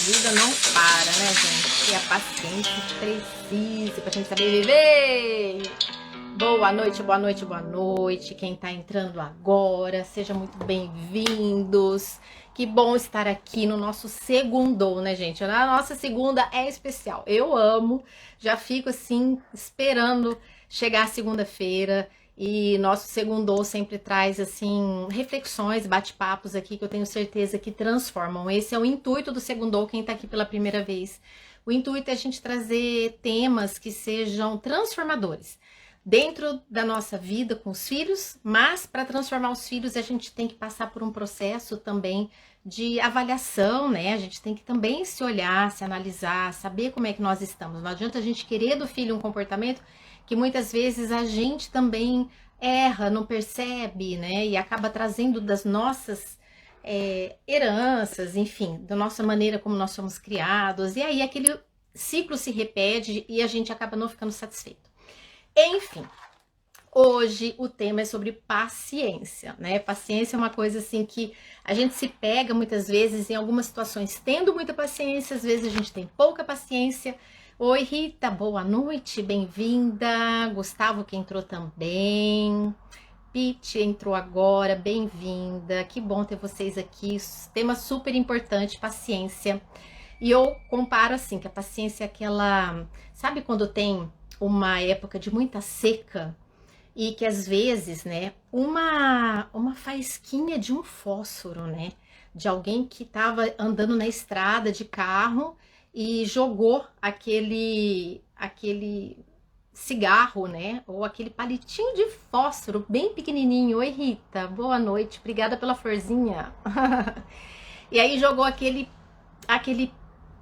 vida não para, né, gente? E a paciência precisa pra gente saber viver. Boa noite, boa noite, boa noite. Quem tá entrando agora, sejam muito bem-vindos. Que bom estar aqui no nosso segundou, né, gente? A nossa segunda é especial. Eu amo, já fico assim, esperando chegar a segunda-feira. E nosso segundou sempre traz, assim, reflexões, bate-papos aqui que eu tenho certeza que transformam. Esse é o intuito do segundou, quem tá aqui pela primeira vez. O intuito é a gente trazer temas que sejam transformadores dentro da nossa vida com os filhos, mas para transformar os filhos a gente tem que passar por um processo também de avaliação, né? A gente tem que também se olhar, se analisar, saber como é que nós estamos. Não adianta a gente querer do filho um comportamento que muitas vezes a gente também erra, não percebe, né? E acaba trazendo das nossas heranças, enfim, da nossa maneira como nós somos criados. E aí aquele ciclo se repete e a gente acaba não ficando satisfeito. Enfim, hoje o tema é sobre paciência, né? Paciência é uma coisa assim que a gente se pega muitas vezes em algumas situações tendo muita paciência, às vezes a gente tem pouca paciência. Oi, Rita, boa noite, bem-vinda. Gustavo que entrou também. Pete entrou agora, bem-vinda. Que bom ter vocês aqui. Tema super importante, paciência. E eu comparo assim, que a paciência é aquela... Sabe quando tem uma época de muita seca e que às vezes, né, uma faísquinha de um fósforo, né, de alguém que estava andando na estrada de carro e jogou aquele cigarro, né, ou aquele palitinho de fósforo bem pequenininho. Oi, Rita, boa noite, obrigada pela florzinha. E aí jogou aquele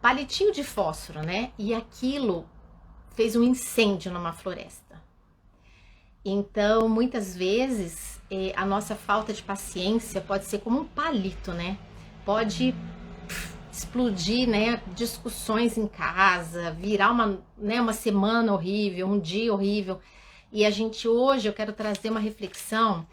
palitinho de fósforo, né, e aquilo fez um incêndio numa floresta. Então, muitas vezes, a nossa falta de paciência pode ser como um palito, né? Pode explodir, né? Discussões em casa, virar uma semana horrível, um dia horrível. E a gente hoje, eu quero trazer uma reflexão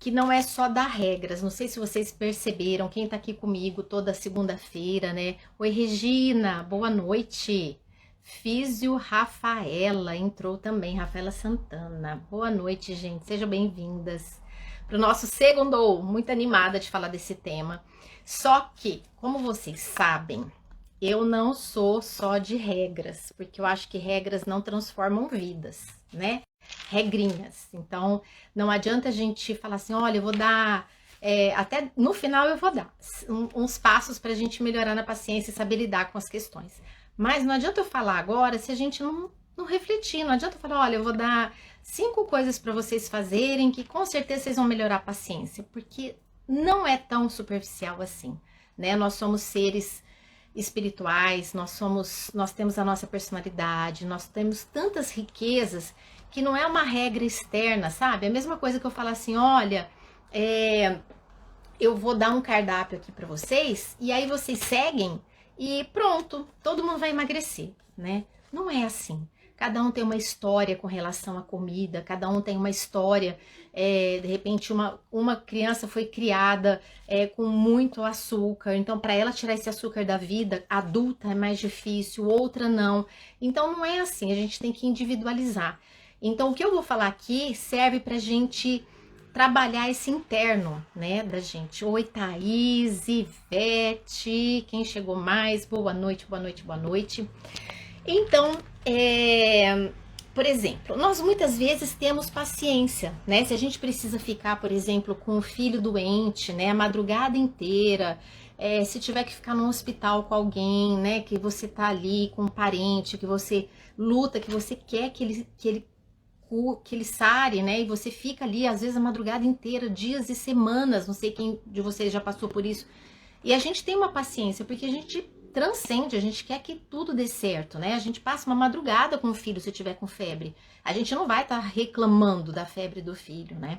que não é só dar regras. Não sei se vocês perceberam, quem tá aqui comigo toda segunda-feira, né? Oi, Regina, boa noite. Físio Rafaela entrou também, Rafaela Santana. Boa noite, gente, sejam bem-vindas para o nosso segundo, muito animada de falar desse tema. Só que, como vocês sabem, eu não sou só de regras, porque eu acho que regras não transformam vidas, né? Regrinhas. Então, não adianta a gente falar assim, olha, eu vou dar... até no final eu vou dar uns passos para a gente melhorar na paciência e saber lidar com as questões. Mas não adianta eu falar agora se a gente não refletir. Não adianta eu falar, olha, eu vou dar 5 coisas para vocês fazerem que com certeza vocês vão melhorar a paciência. Porque não é tão superficial assim, né? Nós somos seres espirituais, nós temos a nossa personalidade, nós temos tantas riquezas que não é uma regra externa, sabe? É a mesma coisa que eu falar assim, olha, eu vou dar um cardápio aqui para vocês e aí vocês seguem e pronto, todo mundo vai emagrecer, né? Não é assim. Cada um tem uma história com relação à comida, cada um tem uma história, de repente uma criança foi criada com muito açúcar, então para ela tirar esse açúcar da vida adulta é mais difícil, outra não. Então não é assim, a gente tem que individualizar. Então o que eu vou falar aqui serve pra gente trabalhar esse interno, né, da gente. Oi, Thaís, Ivete, quem chegou mais? Boa noite, boa noite, boa noite. Então, por exemplo, nós muitas vezes temos paciência, né? Se a gente precisa ficar, por exemplo, com o filho doente, né, a madrugada inteira, se tiver que ficar no hospital com alguém, né, que você tá ali com um parente, que você luta, que você quer que ele sare, né? E você fica ali, às vezes, a madrugada inteira, dias e semanas. Não sei quem de vocês já passou por isso. E a gente tem uma paciência, porque a gente transcende, a gente quer que tudo dê certo, né? A gente passa uma madrugada com o filho se tiver com febre. A gente não vai estar reclamando da febre do filho, né?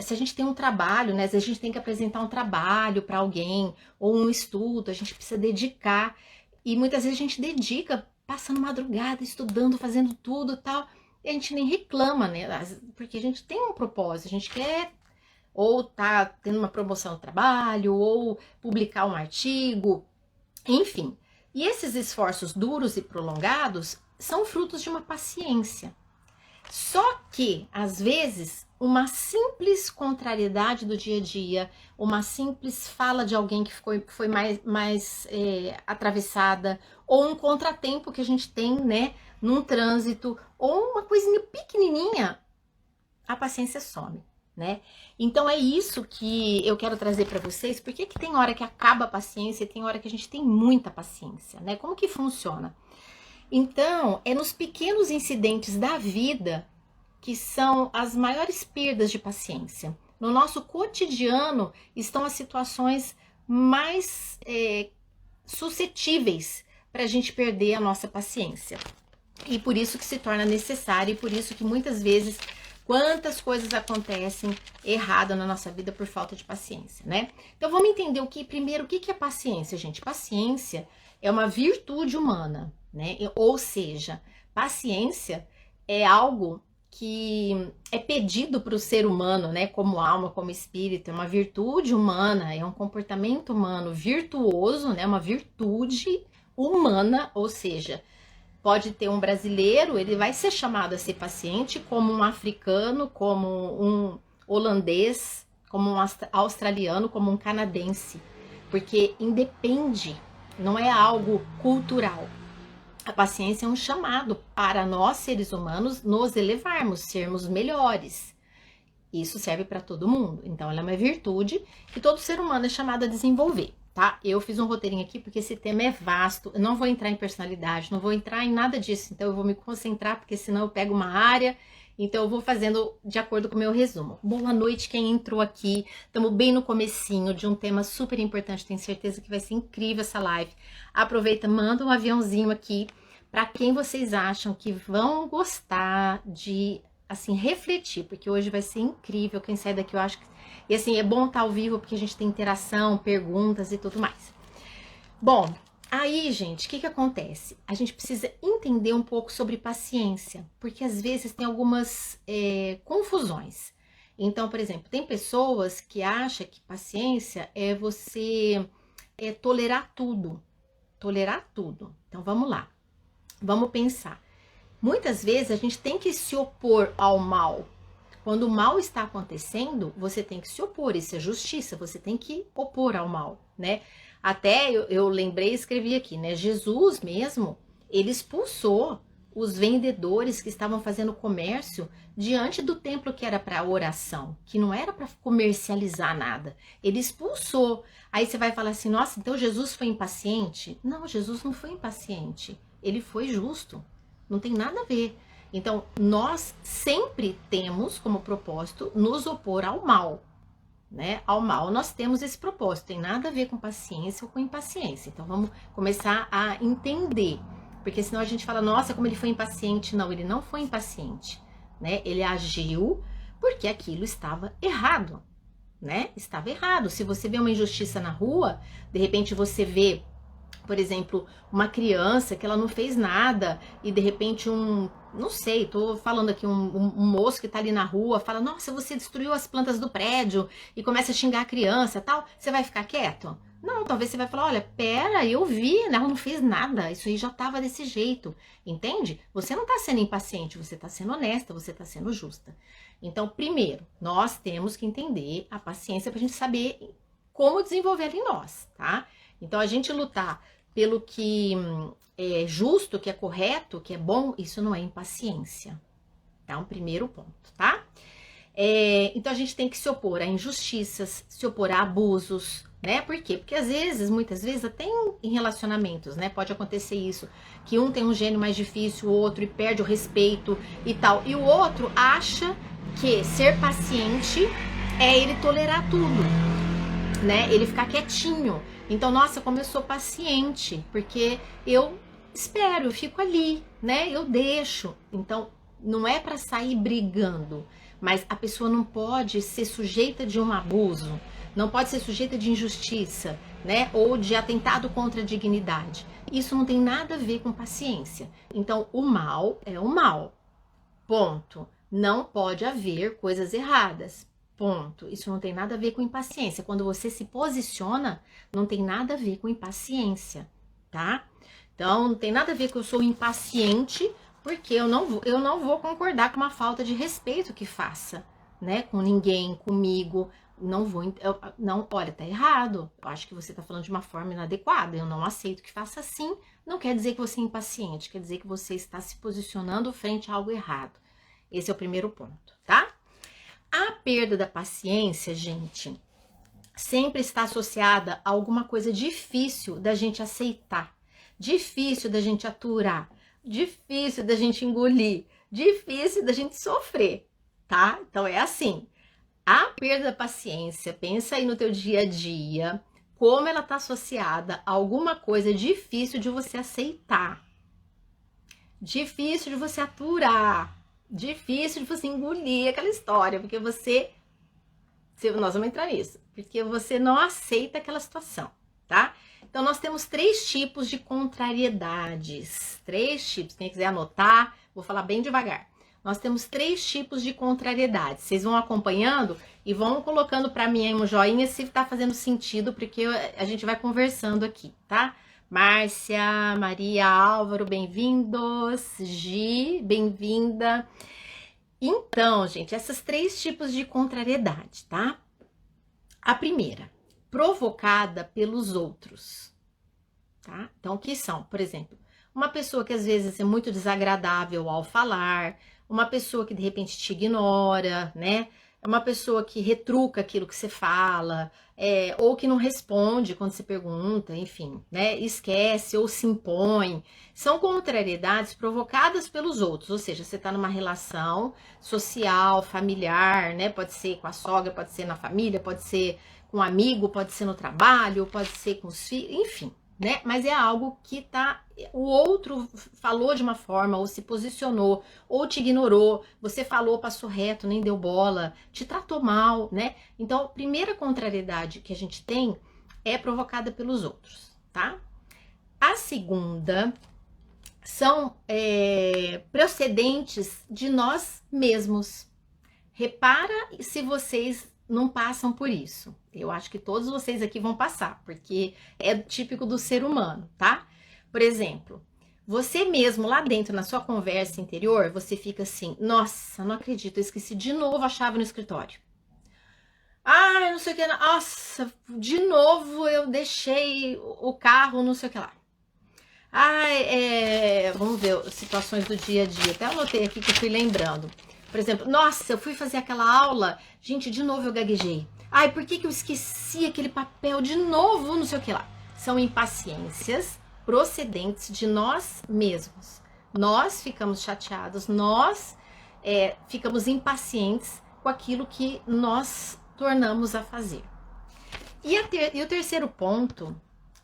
Se a gente tem um trabalho, né? Se a gente tem que apresentar um trabalho para alguém, ou um estudo, a gente precisa dedicar. E muitas vezes a gente dedica, passando madrugada, estudando, fazendo tudo e tal. E a gente nem reclama, né? Porque a gente tem um propósito, a gente quer ou tá tendo uma promoção no trabalho, ou publicar um artigo, Enfim, e esses esforços duros e prolongados são frutos de uma paciência. Só que, às vezes, uma simples contrariedade do dia a dia, uma simples fala de alguém que foi mais atravessada, ou um contratempo que a gente tem, né, num trânsito, ou uma coisinha pequenininha, a paciência some, né? Então é isso que eu quero trazer para vocês. Por que tem hora que acaba a paciência e tem hora que a gente tem muita paciência, né? Como que funciona? Então, é nos pequenos incidentes da vida que são as maiores perdas de paciência. No nosso cotidiano estão as situações mais suscetíveis para a gente perder a nossa paciência. E por isso que se torna necessário, e por isso que muitas vezes quantas coisas acontecem errado na nossa vida por falta de paciência, né? Então vamos entender primeiro o que é paciência, gente. Paciência é uma virtude humana, né? Ou seja, paciência é algo que é pedido para o ser humano, né? Como alma, como espírito, é uma virtude humana, é um comportamento humano virtuoso, né? Uma virtude humana, ou seja, pode ter um brasileiro, ele vai ser chamado a ser paciente, como um africano, como um holandês, como um australiano, como um canadense, porque independe, não é algo cultural. A paciência é um chamado para nós, seres humanos, nos elevarmos, sermos melhores. Isso serve para todo mundo. Então, ela é uma virtude que todo ser humano é chamado a desenvolver, tá? Eu fiz um roteirinho aqui porque esse tema é vasto. Eu não vou entrar em personalidade, não vou entrar em nada disso. Então, eu vou me concentrar, porque senão eu pego uma área. Então, eu vou fazendo de acordo com o meu resumo. Boa noite quem entrou aqui. Estamos bem no comecinho de um tema super importante. Tenho certeza que vai ser incrível essa live. Aproveita, manda um aviãozinho aqui para quem vocês acham que vão gostar de, assim, refletir. Porque hoje vai ser incrível. Quem sai daqui, eu acho que... E, assim, é bom estar ao vivo porque a gente tem interação, perguntas e tudo mais. Bom... Aí, gente, o que acontece? A gente precisa entender um pouco sobre paciência, porque às vezes tem algumas confusões. Então, por exemplo, tem pessoas que acham que paciência é você tolerar tudo. Tolerar tudo. Então, vamos lá. Vamos pensar. Muitas vezes a gente tem que se opor ao mal. Quando o mal está acontecendo, você tem que se opor. Isso é justiça, você tem que opor ao mal, né? Até eu lembrei e escrevi aqui, né? Jesus mesmo, ele expulsou os vendedores que estavam fazendo comércio diante do templo que era para oração, que não era para comercializar nada. Ele expulsou. Aí você vai falar assim, nossa, então Jesus foi impaciente? Não, Jesus não foi impaciente. Ele foi justo. Não tem nada a ver. Então, nós sempre temos como propósito nos opor ao mal. Né? Ao mal nós temos esse propósito, tem nada a ver com paciência ou com impaciência. Então vamos começar a entender, porque senão a gente fala, nossa, como ele foi impaciente. Não, ele não foi impaciente, né? Ele agiu porque aquilo estava errado, né? Estava errado. Se você vê uma injustiça na rua, de repente você vê, por exemplo, uma criança que ela não fez nada e de repente não sei, tô falando aqui, um moço que tá ali na rua fala, nossa, você destruiu as plantas do prédio e começa a xingar a criança e tal, você vai ficar quieto? Não, talvez você vai falar, olha, pera, eu vi, né, ela não fez nada, isso aí já tava desse jeito, entende? Você não tá sendo impaciente, você tá sendo honesta, você tá sendo justa. Então, primeiro, nós temos que entender a paciência pra gente saber como desenvolver ela em nós, tá? Então, a gente lutar pelo que é justo, que é correto, que é bom, isso não é impaciência. Tá? Um primeiro ponto, tá? Então a gente tem que se opor a injustiças, se opor a abusos, né? Por quê? Porque às vezes, muitas vezes, até em relacionamentos, né? Pode acontecer isso, que um tem um gênio mais difícil, o outro, e perde o respeito e tal. E o outro acha que ser paciente é ele tolerar tudo, né? Ele ficar quietinho. Então, nossa, como eu sou paciente, porque eu espero, eu fico ali, né? Eu deixo. Então, não é para sair brigando, mas a pessoa não pode ser sujeita de um abuso, não pode ser sujeita de injustiça, né? Ou de atentado contra a dignidade. Isso não tem nada a ver com paciência. Então, o mal é o mal. Ponto. Não pode haver coisas erradas. Ponto. Isso não tem nada a ver com impaciência. Quando você se posiciona, não tem nada a ver com impaciência, tá? Então, não tem nada a ver que eu sou impaciente, porque eu não vou concordar com uma falta de respeito que faça, né? Com ninguém, comigo. Não vou, não, olha, tá errado. Eu acho que você tá falando de uma forma inadequada. Eu não aceito que faça assim. Não quer dizer que você é impaciente, quer dizer que você está se posicionando frente a algo errado. Esse é o primeiro ponto, tá? A perda da paciência, gente, sempre está associada a alguma coisa difícil da gente aceitar, difícil da gente aturar, difícil da gente engolir, difícil da gente sofrer, tá? Então é assim, a perda da paciência, pensa aí no teu dia a dia, como ela está associada a alguma coisa difícil de você aceitar, difícil de você aturar, difícil de você engolir aquela história, porque nós vamos entrar nisso, porque você não aceita aquela situação, tá? Então, nós temos 3 tipos de contrariedades. 3 tipos. Quem quiser anotar, vou falar bem devagar. Nós temos 3 tipos de contrariedades. Vocês vão acompanhando e vão colocando para mim aí um joinha se tá fazendo sentido, porque a gente vai conversando aqui, tá? Márcia, Maria, Álvaro, bem-vindos. Gi, bem-vinda. Então, gente, esses 3 tipos de contrariedade, tá? A primeira, provocada pelos outros, tá? Então, o que são? Por exemplo, uma pessoa que às vezes é muito desagradável ao falar, uma pessoa que de repente te ignora, né? Uma pessoa que retruca aquilo que você fala, ou que não responde quando você pergunta, enfim, né? Esquece ou se impõe. São contrariedades provocadas pelos outros, ou seja, você está numa relação social, familiar, né? Pode ser com a sogra, pode ser na família, pode ser com um amigo, pode ser no trabalho, pode ser com os filhos, enfim, né? Mas é algo que o outro falou de uma forma, ou se posicionou, ou te ignorou, você falou, passou reto, nem deu bola, te tratou mal, né? Então, a primeira contrariedade que a gente tem é provocada pelos outros, tá? A segunda são procedentes de nós mesmos. Repara se vocês não passam por isso. Eu acho que todos vocês aqui vão passar, porque é típico do ser humano, tá? Por exemplo, você mesmo lá dentro, na sua conversa interior, você fica assim, nossa, não acredito, eu esqueci de novo a chave no escritório. Ah, não sei o que, nossa, de novo eu deixei o carro, não sei o que lá. Ai, vamos ver situações do dia a dia. Até anotei aqui que eu fui lembrando. Por exemplo, nossa, eu fui fazer aquela aula, gente, de novo eu gaguejei. Ai, por que eu esqueci aquele papel de novo, não sei o que lá. São impaciências procedentes de nós mesmos. Nós ficamos chateados, nós ficamos impacientes com aquilo que nós tornamos a fazer. E o terceiro ponto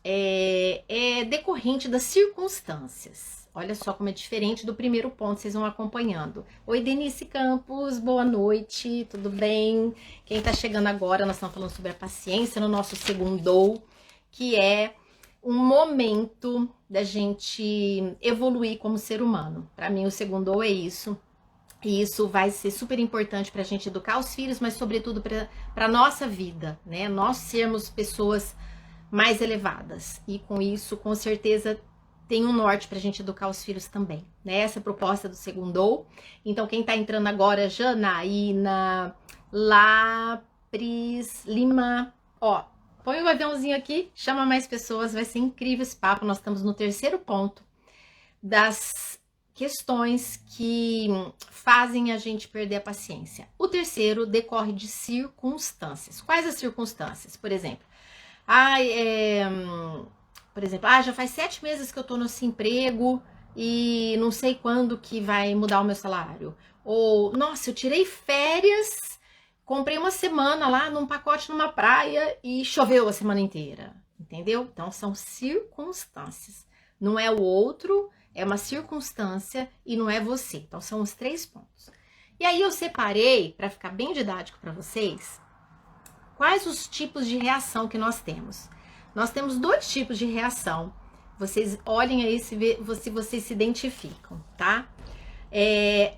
é decorrente das circunstâncias. Olha só como é diferente do primeiro ponto, vocês vão acompanhando. Oi, Denise Campos, boa noite, tudo bem? Quem tá chegando agora, nós estamos falando sobre a paciência no nosso segundou, que é um momento da gente evoluir como ser humano. Para mim, o segundou é isso. E isso vai ser super importante para a gente educar os filhos, mas sobretudo para a nossa vida, né? Nós sermos pessoas mais elevadas. E com isso, com certeza, tem um norte para a gente educar os filhos também, né? Essa é a proposta do segundou. Então, quem tá entrando agora, Janaína, Lapris, Lima, ó, põe o aviãozinho aqui, chama mais pessoas, vai ser incrível esse papo. Nós estamos no terceiro ponto das questões que fazem a gente perder a paciência. O terceiro decorre de circunstâncias. Quais as circunstâncias? Por exemplo, já faz 7 meses que eu tô nesse emprego e não sei quando que vai mudar o meu salário. Ou, nossa, eu tirei férias, comprei uma semana lá num pacote numa praia e choveu a semana inteira. Entendeu? Então, são circunstâncias. Não é o outro, é uma circunstância e não é você. Então, são os 3 pontos. E aí, eu separei, para ficar bem didático para vocês, quais os tipos de reação que nós temos. Nós temos 2 tipos de reação. Vocês olhem aí se vocês se identificam, tá?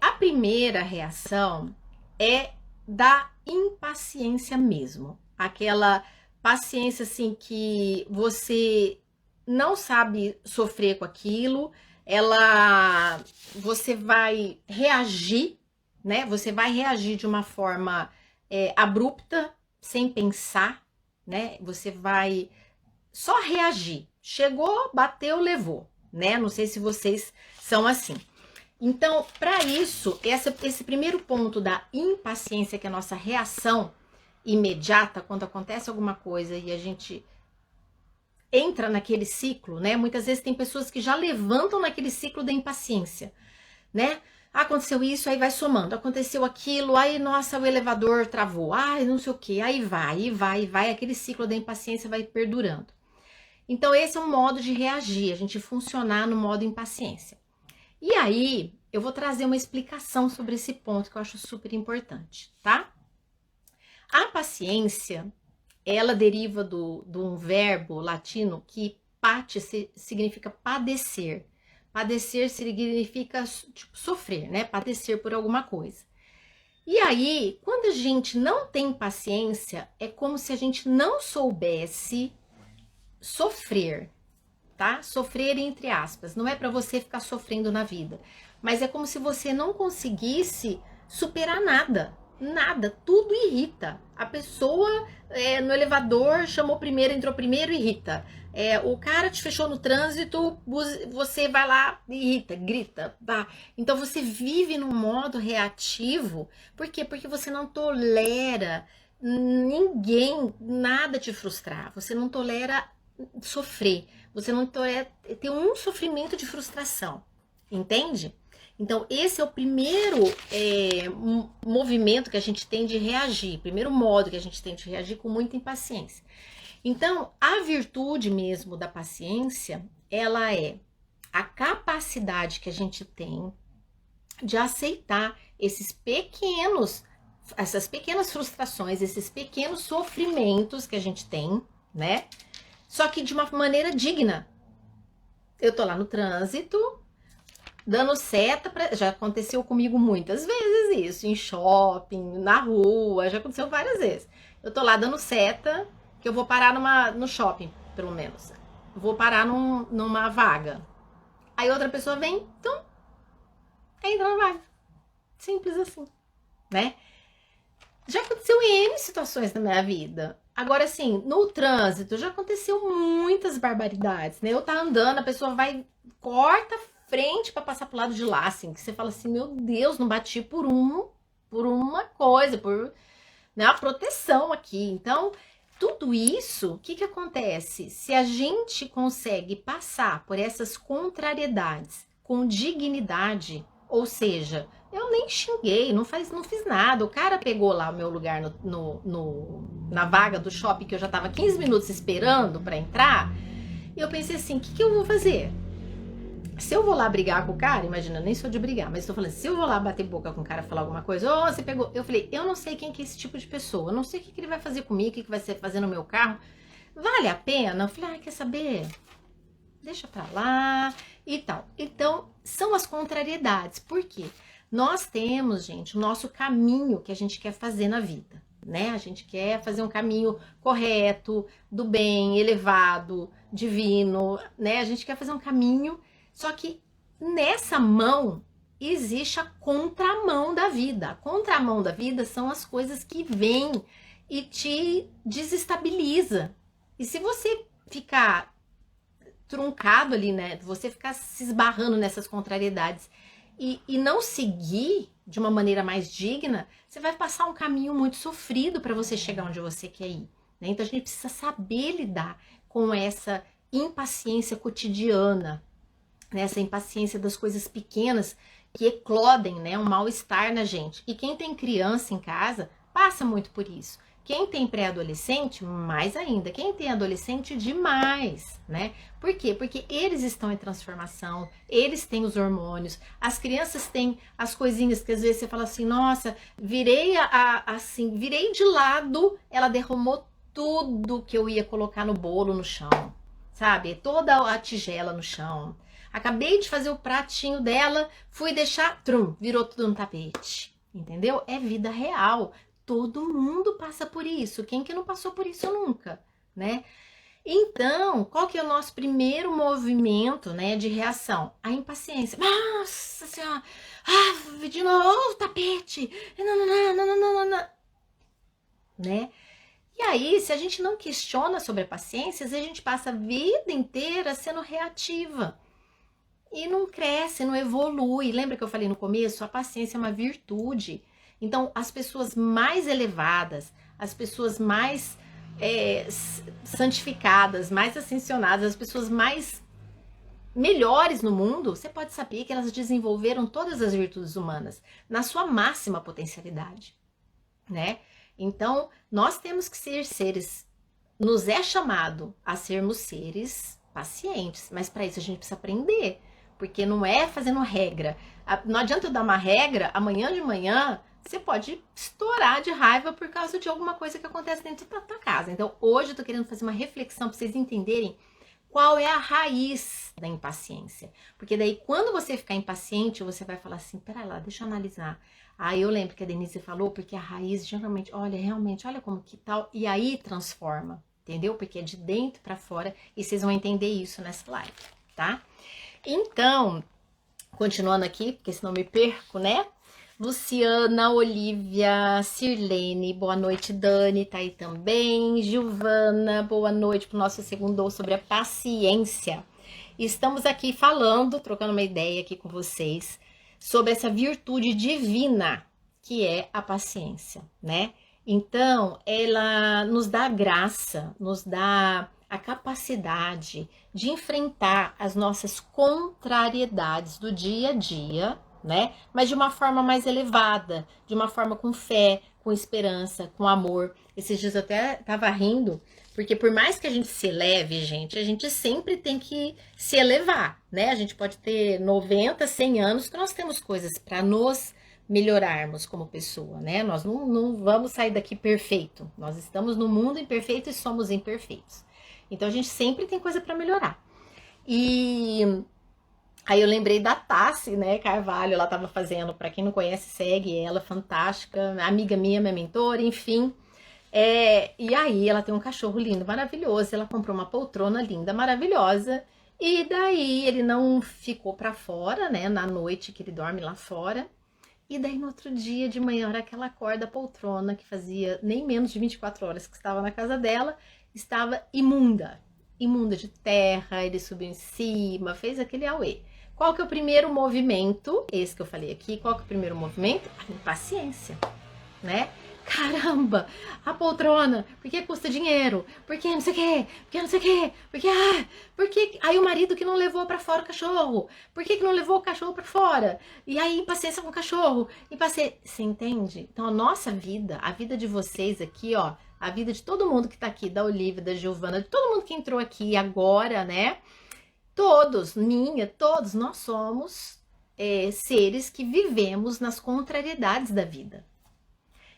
A primeira reação é da impaciência mesmo. Aquela paciência assim que você não sabe sofrer com aquilo, você vai reagir, né? Você vai reagir de uma forma abrupta, sem pensar, né? Você vai só reagir. Chegou, bateu, levou, né? Não sei se vocês são assim. Então, para isso, esse primeiro ponto da impaciência, que é a nossa reação imediata quando acontece alguma coisa e a gente entra naquele ciclo, né? Muitas vezes tem pessoas que já levantam naquele ciclo da impaciência, né? Aconteceu isso, aí vai somando. Aconteceu aquilo, aí, nossa, o elevador travou. Ai, não sei o que. Aí vai. Aquele ciclo da impaciência vai perdurando. Então, esse é um modo de reagir, a gente funcionar no modo impaciência. E aí, eu vou trazer uma explicação sobre esse ponto que eu acho super importante, tá? A paciência, ela deriva de um verbo latino que significa padecer. Padecer significa tipo, sofrer, né? Padecer por alguma coisa. E aí, quando a gente não tem paciência, é como se a gente não soubesse sofrer, tá? Sofrer entre aspas. Não é para você ficar sofrendo na vida, mas é como se você não conseguisse superar nada. Nada, tudo irrita. A pessoa no elevador chamou primeiro, entrou primeiro, irrita. O cara te fechou no trânsito, você vai lá, irrita, grita. Bah. Então você vive num modo reativo. Por quê? Porque você não tolera ninguém, nada te frustrar. Você não tolera sofrer. Você não tolera ter um sofrimento de frustração. Entende? Então, esse é o primeiro movimento que a gente tem de reagir, primeiro modo que a gente tem de reagir com muita impaciência. Então, a virtude mesmo da paciência, ela é a capacidade que a gente tem de aceitar essas pequenas frustrações, esses pequenos sofrimentos que a gente tem, né? Só que de uma maneira digna. Eu tô lá no trânsito, dando seta, já aconteceu comigo muitas vezes isso, em shopping, na rua, já aconteceu várias vezes. Eu tô lá dando seta, que eu vou parar no shopping, pelo menos. Vou parar numa vaga. Aí outra pessoa vem, então, entra na vaga. Simples assim, né? Já aconteceu em N situações na minha vida. Agora, assim, no trânsito, já aconteceu muitas barbaridades, né? Eu tá andando, a pessoa vai, corta frente para passar pro lado de lá, assim, que você fala assim, meu Deus, não bati por uma coisa, por né, a proteção aqui. Então, tudo isso, o que acontece? Se a gente consegue passar por essas contrariedades com dignidade, ou seja, eu nem xinguei, não fiz nada, o cara pegou lá o meu lugar na vaga do shopping que eu já tava 15 minutos esperando para entrar, e eu pensei assim, o que eu vou fazer? Se eu vou lá brigar com o cara, imagina, nem sou de brigar, mas tô falando, se eu vou lá bater boca com o cara, falar alguma coisa, você pegou, eu falei, eu não sei quem que é esse tipo de pessoa, eu não sei o que ele vai fazer comigo, o que vai fazer no meu carro, vale a pena? Eu falei, quer saber? Deixa pra lá e tal. Então, são as contrariedades, por quê? Nós temos, gente, o nosso caminho que a gente quer fazer na vida, né? A gente quer fazer um caminho correto, do bem, elevado, divino, né? A gente quer fazer um caminho. Só que nessa mão existe a contramão da vida. A contramão da vida são as coisas que vêm e te desestabiliza. E se você ficar truncado ali, né? Você ficar se esbarrando nessas contrariedades e não seguir de uma maneira mais digna, você vai passar um caminho muito sofrido para você chegar onde você quer ir, né? Então a gente precisa saber lidar com essa impaciência cotidiana, essa impaciência das coisas pequenas que eclodem, né, um mal-estar na gente. E quem tem criança em casa passa muito por isso. Quem tem pré-adolescente, mais ainda. Quem tem adolescente, demais, né? Por quê? Porque eles estão em transformação, eles têm os hormônios, as crianças têm as coisinhas que às vezes você fala assim, nossa, virei de lado, ela derramou tudo que eu ia colocar no bolo no chão, sabe? Toda a tigela no chão. Acabei de fazer o pratinho dela, fui deixar, virou tudo no tapete, entendeu? É vida real. Todo mundo passa por isso. Quem que não passou por isso nunca, né? Então, qual que é o nosso primeiro movimento, né, de reação? A impaciência. Nossa Senhora! Ah, de novo, o tapete! Não, não, não, não, não, não, não. Né? E aí, se a gente não questiona sobre a paciência, a gente passa a vida inteira sendo reativa. E não cresce, não evolui. Lembra que eu falei no começo? A paciência é uma virtude. Então, as pessoas mais elevadas, as pessoas mais santificadas, mais ascensionadas, as pessoas mais melhores no mundo, você pode saber que elas desenvolveram todas as virtudes humanas na sua máxima potencialidade, né? Então, nós temos que ser seres, nos é chamado a sermos seres pacientes, mas para isso a gente precisa aprender, porque não é fazendo regra. Não adianta eu dar uma regra, amanhã de manhã você pode estourar de raiva por causa de alguma coisa que acontece dentro da tua casa. Então, hoje eu tô querendo fazer uma reflexão para vocês entenderem qual é a raiz da impaciência. Porque daí, quando você ficar impaciente, você vai falar assim, pera lá, deixa eu analisar. Aí eu lembro que a Denise falou, porque a raiz geralmente, olha, realmente, olha como que tal, e aí transforma, entendeu? Porque é de dentro para fora, e vocês vão entender isso nessa live, tá? Então, continuando aqui, porque senão eu me perco, né? Luciana, Olivia, Sirlene, boa noite, Dani, tá aí também. Gilvana, boa noite pro nosso segundo sobre a paciência. Estamos aqui falando, trocando uma ideia aqui com vocês, sobre essa virtude divina que é a paciência, né? Então, ela nos dá graça, nos dá a capacidade de enfrentar as nossas contrariedades do dia a dia, né? Mas de uma forma mais elevada, de uma forma com fé, com esperança, com amor. Esses dias eu até tava rindo, porque por mais que a gente se eleve, gente, a gente sempre tem que se elevar, né? A gente pode ter 90, 100 anos que nós temos coisas para nos melhorarmos como pessoa, né? Nós não vamos sair daqui perfeito. Nós estamos no mundo imperfeito e somos imperfeitos. Então a gente sempre tem coisa para melhorar. E aí eu lembrei da Tassi, né, Carvalho, ela tava fazendo, para quem não conhece, segue ela, fantástica, amiga minha, minha mentora, enfim. E aí ela tem um cachorro lindo, maravilhoso, ela comprou uma poltrona linda, maravilhosa, e daí ele não ficou para fora, né, na noite que ele dorme lá fora, e daí no outro dia de manhã, a hora que ela acorda, a poltrona, que fazia nem menos de 24 horas que estava na casa dela, estava imunda de terra, ele subiu em cima, fez aquele auê. Qual que é o primeiro movimento? Esse que eu falei aqui, qual que é o primeiro movimento? A impaciência, né? Caramba, a poltrona, porque custa dinheiro, porque não sei o quê, porque não sei o quê, porque aí o marido que não levou pra fora o cachorro, por que não levou o cachorro pra fora? E aí impaciência com o cachorro, impaciência, você entende? Então a nossa vida, a vida de vocês aqui, ó, a vida de todo mundo que tá aqui, da Olivia, da Giovana, de todo mundo que entrou aqui agora, né? Todos, todos nós somos seres que vivemos nas contrariedades da vida.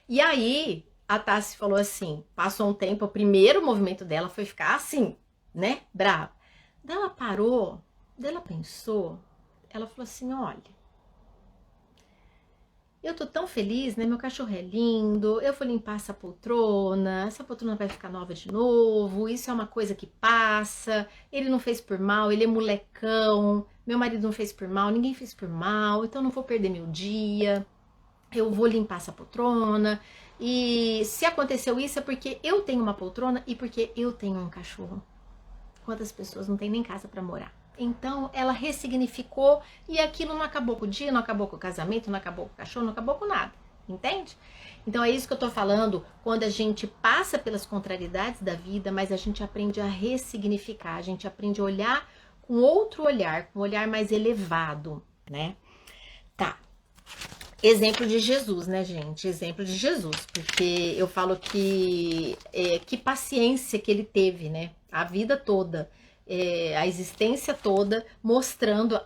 E aí, a Tassi falou assim, passou um tempo, o primeiro movimento dela foi ficar assim, né, brava. Daí ela parou, daí ela pensou, ela falou assim, olha, eu tô tão feliz, né, meu cachorro é lindo, eu vou limpar essa poltrona vai ficar nova de novo, isso é uma coisa que passa, ele não fez por mal, ele é molecão, meu marido não fez por mal, ninguém fez por mal, então não vou perder meu dia, eu vou limpar essa poltrona, e se aconteceu isso é porque eu tenho uma poltrona e porque eu tenho um cachorro. Quantas pessoas não têm nem casa para morar? Então ela ressignificou e aquilo não acabou com o dia, não acabou com o casamento, não acabou com o cachorro, não acabou com nada, entende? Então é isso que eu tô falando, quando a gente passa pelas contrariedades da vida, mas a gente aprende a ressignificar, a gente aprende a olhar com outro olhar, com um olhar mais elevado, né? Tá. Exemplo de Jesus, né, gente? Exemplo de Jesus, porque eu falo que paciência que ele teve, né? A vida toda, a existência toda, mostrando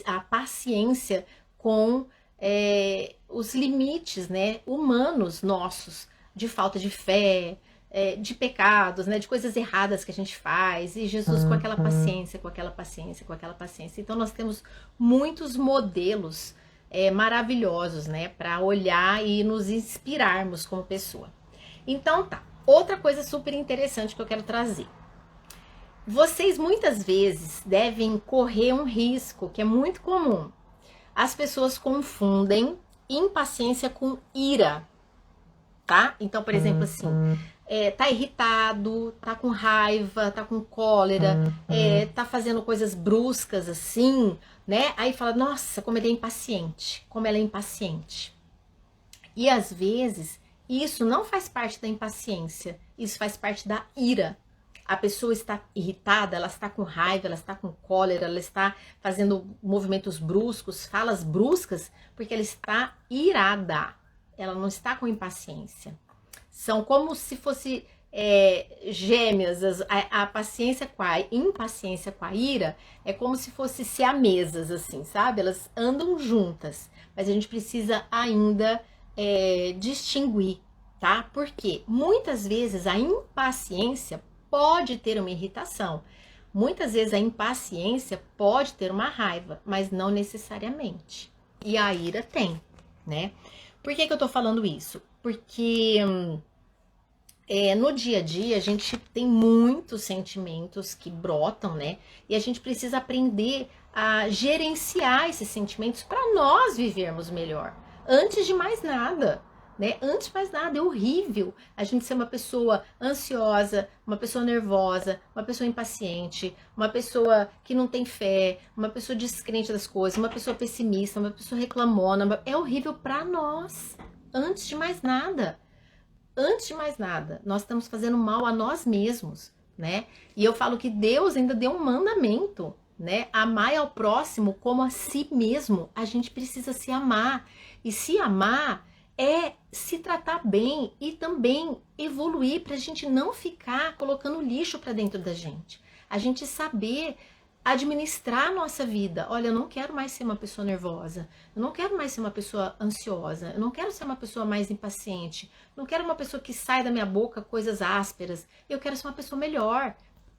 a paciência com os limites, né, humanos nossos, de falta de fé, de pecados, né, de coisas erradas que a gente faz, e Jesus com aquela paciência, com aquela paciência, com aquela paciência. Então nós temos muitos modelos maravilhosos, né, para olhar e nos inspirarmos como pessoa. Então tá, outra coisa super interessante que eu quero trazer. Vocês muitas vezes devem correr um risco que é muito comum. As pessoas confundem impaciência com ira, tá? Então, por exemplo, assim, tá irritado, tá com raiva, tá com cólera, tá fazendo coisas bruscas assim, né? Aí fala, nossa, como ele é impaciente, como ela é impaciente. E às vezes, isso não faz parte da impaciência, isso faz parte da ira. A pessoa está irritada, ela está com raiva, ela está com cólera, ela está fazendo movimentos bruscos, falas bruscas, porque ela está irada. Ela não está com impaciência. São como se fosse gêmeas. A paciência com a impaciência com a ira é como se fosse siamesas, assim, sabe? Elas andam juntas, mas a gente precisa ainda distinguir, tá? Porque muitas vezes a impaciência pode ter uma irritação. Muitas vezes a impaciência pode ter uma raiva, mas não necessariamente. E a ira tem, né? Por que eu tô falando isso? Porque no dia a dia a gente tem muitos sentimentos que brotam, né? E a gente precisa aprender a gerenciar esses sentimentos para nós vivermos melhor. Antes de mais nada, né? Antes de mais nada, é horrível a gente ser uma pessoa ansiosa, uma pessoa nervosa, uma pessoa impaciente, uma pessoa que não tem fé, uma pessoa descrente das coisas, uma pessoa pessimista, uma pessoa reclamona. É horrível para nós. Antes de mais nada. Antes de mais nada, nós estamos fazendo mal a nós mesmos, né? E eu falo que Deus ainda deu um mandamento, né? Amar ao próximo como a si mesmo. A gente precisa se amar. E se amar é se tratar bem e também evoluir para a gente não ficar colocando lixo para dentro da gente. A gente saber administrar a nossa vida. Olha, eu não quero mais ser uma pessoa nervosa, eu não quero mais ser uma pessoa ansiosa, eu não quero ser uma pessoa mais impaciente, não quero uma pessoa que sai da minha boca coisas ásperas, eu quero ser uma pessoa melhor,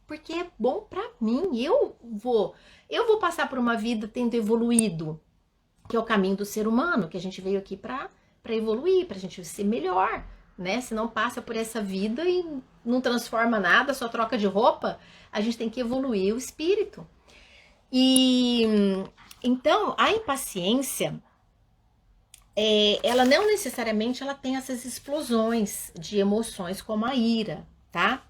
porque é bom pra mim. Eu vou passar por uma vida tendo evoluído, que é o caminho do ser humano, que a gente veio aqui pra evoluir, pra gente ser melhor, né? Se não passa por essa vida e não transforma nada, só troca de roupa, a gente tem que evoluir o espírito. E então a impaciência, ela não necessariamente ela tem essas explosões de emoções como a ira, tá?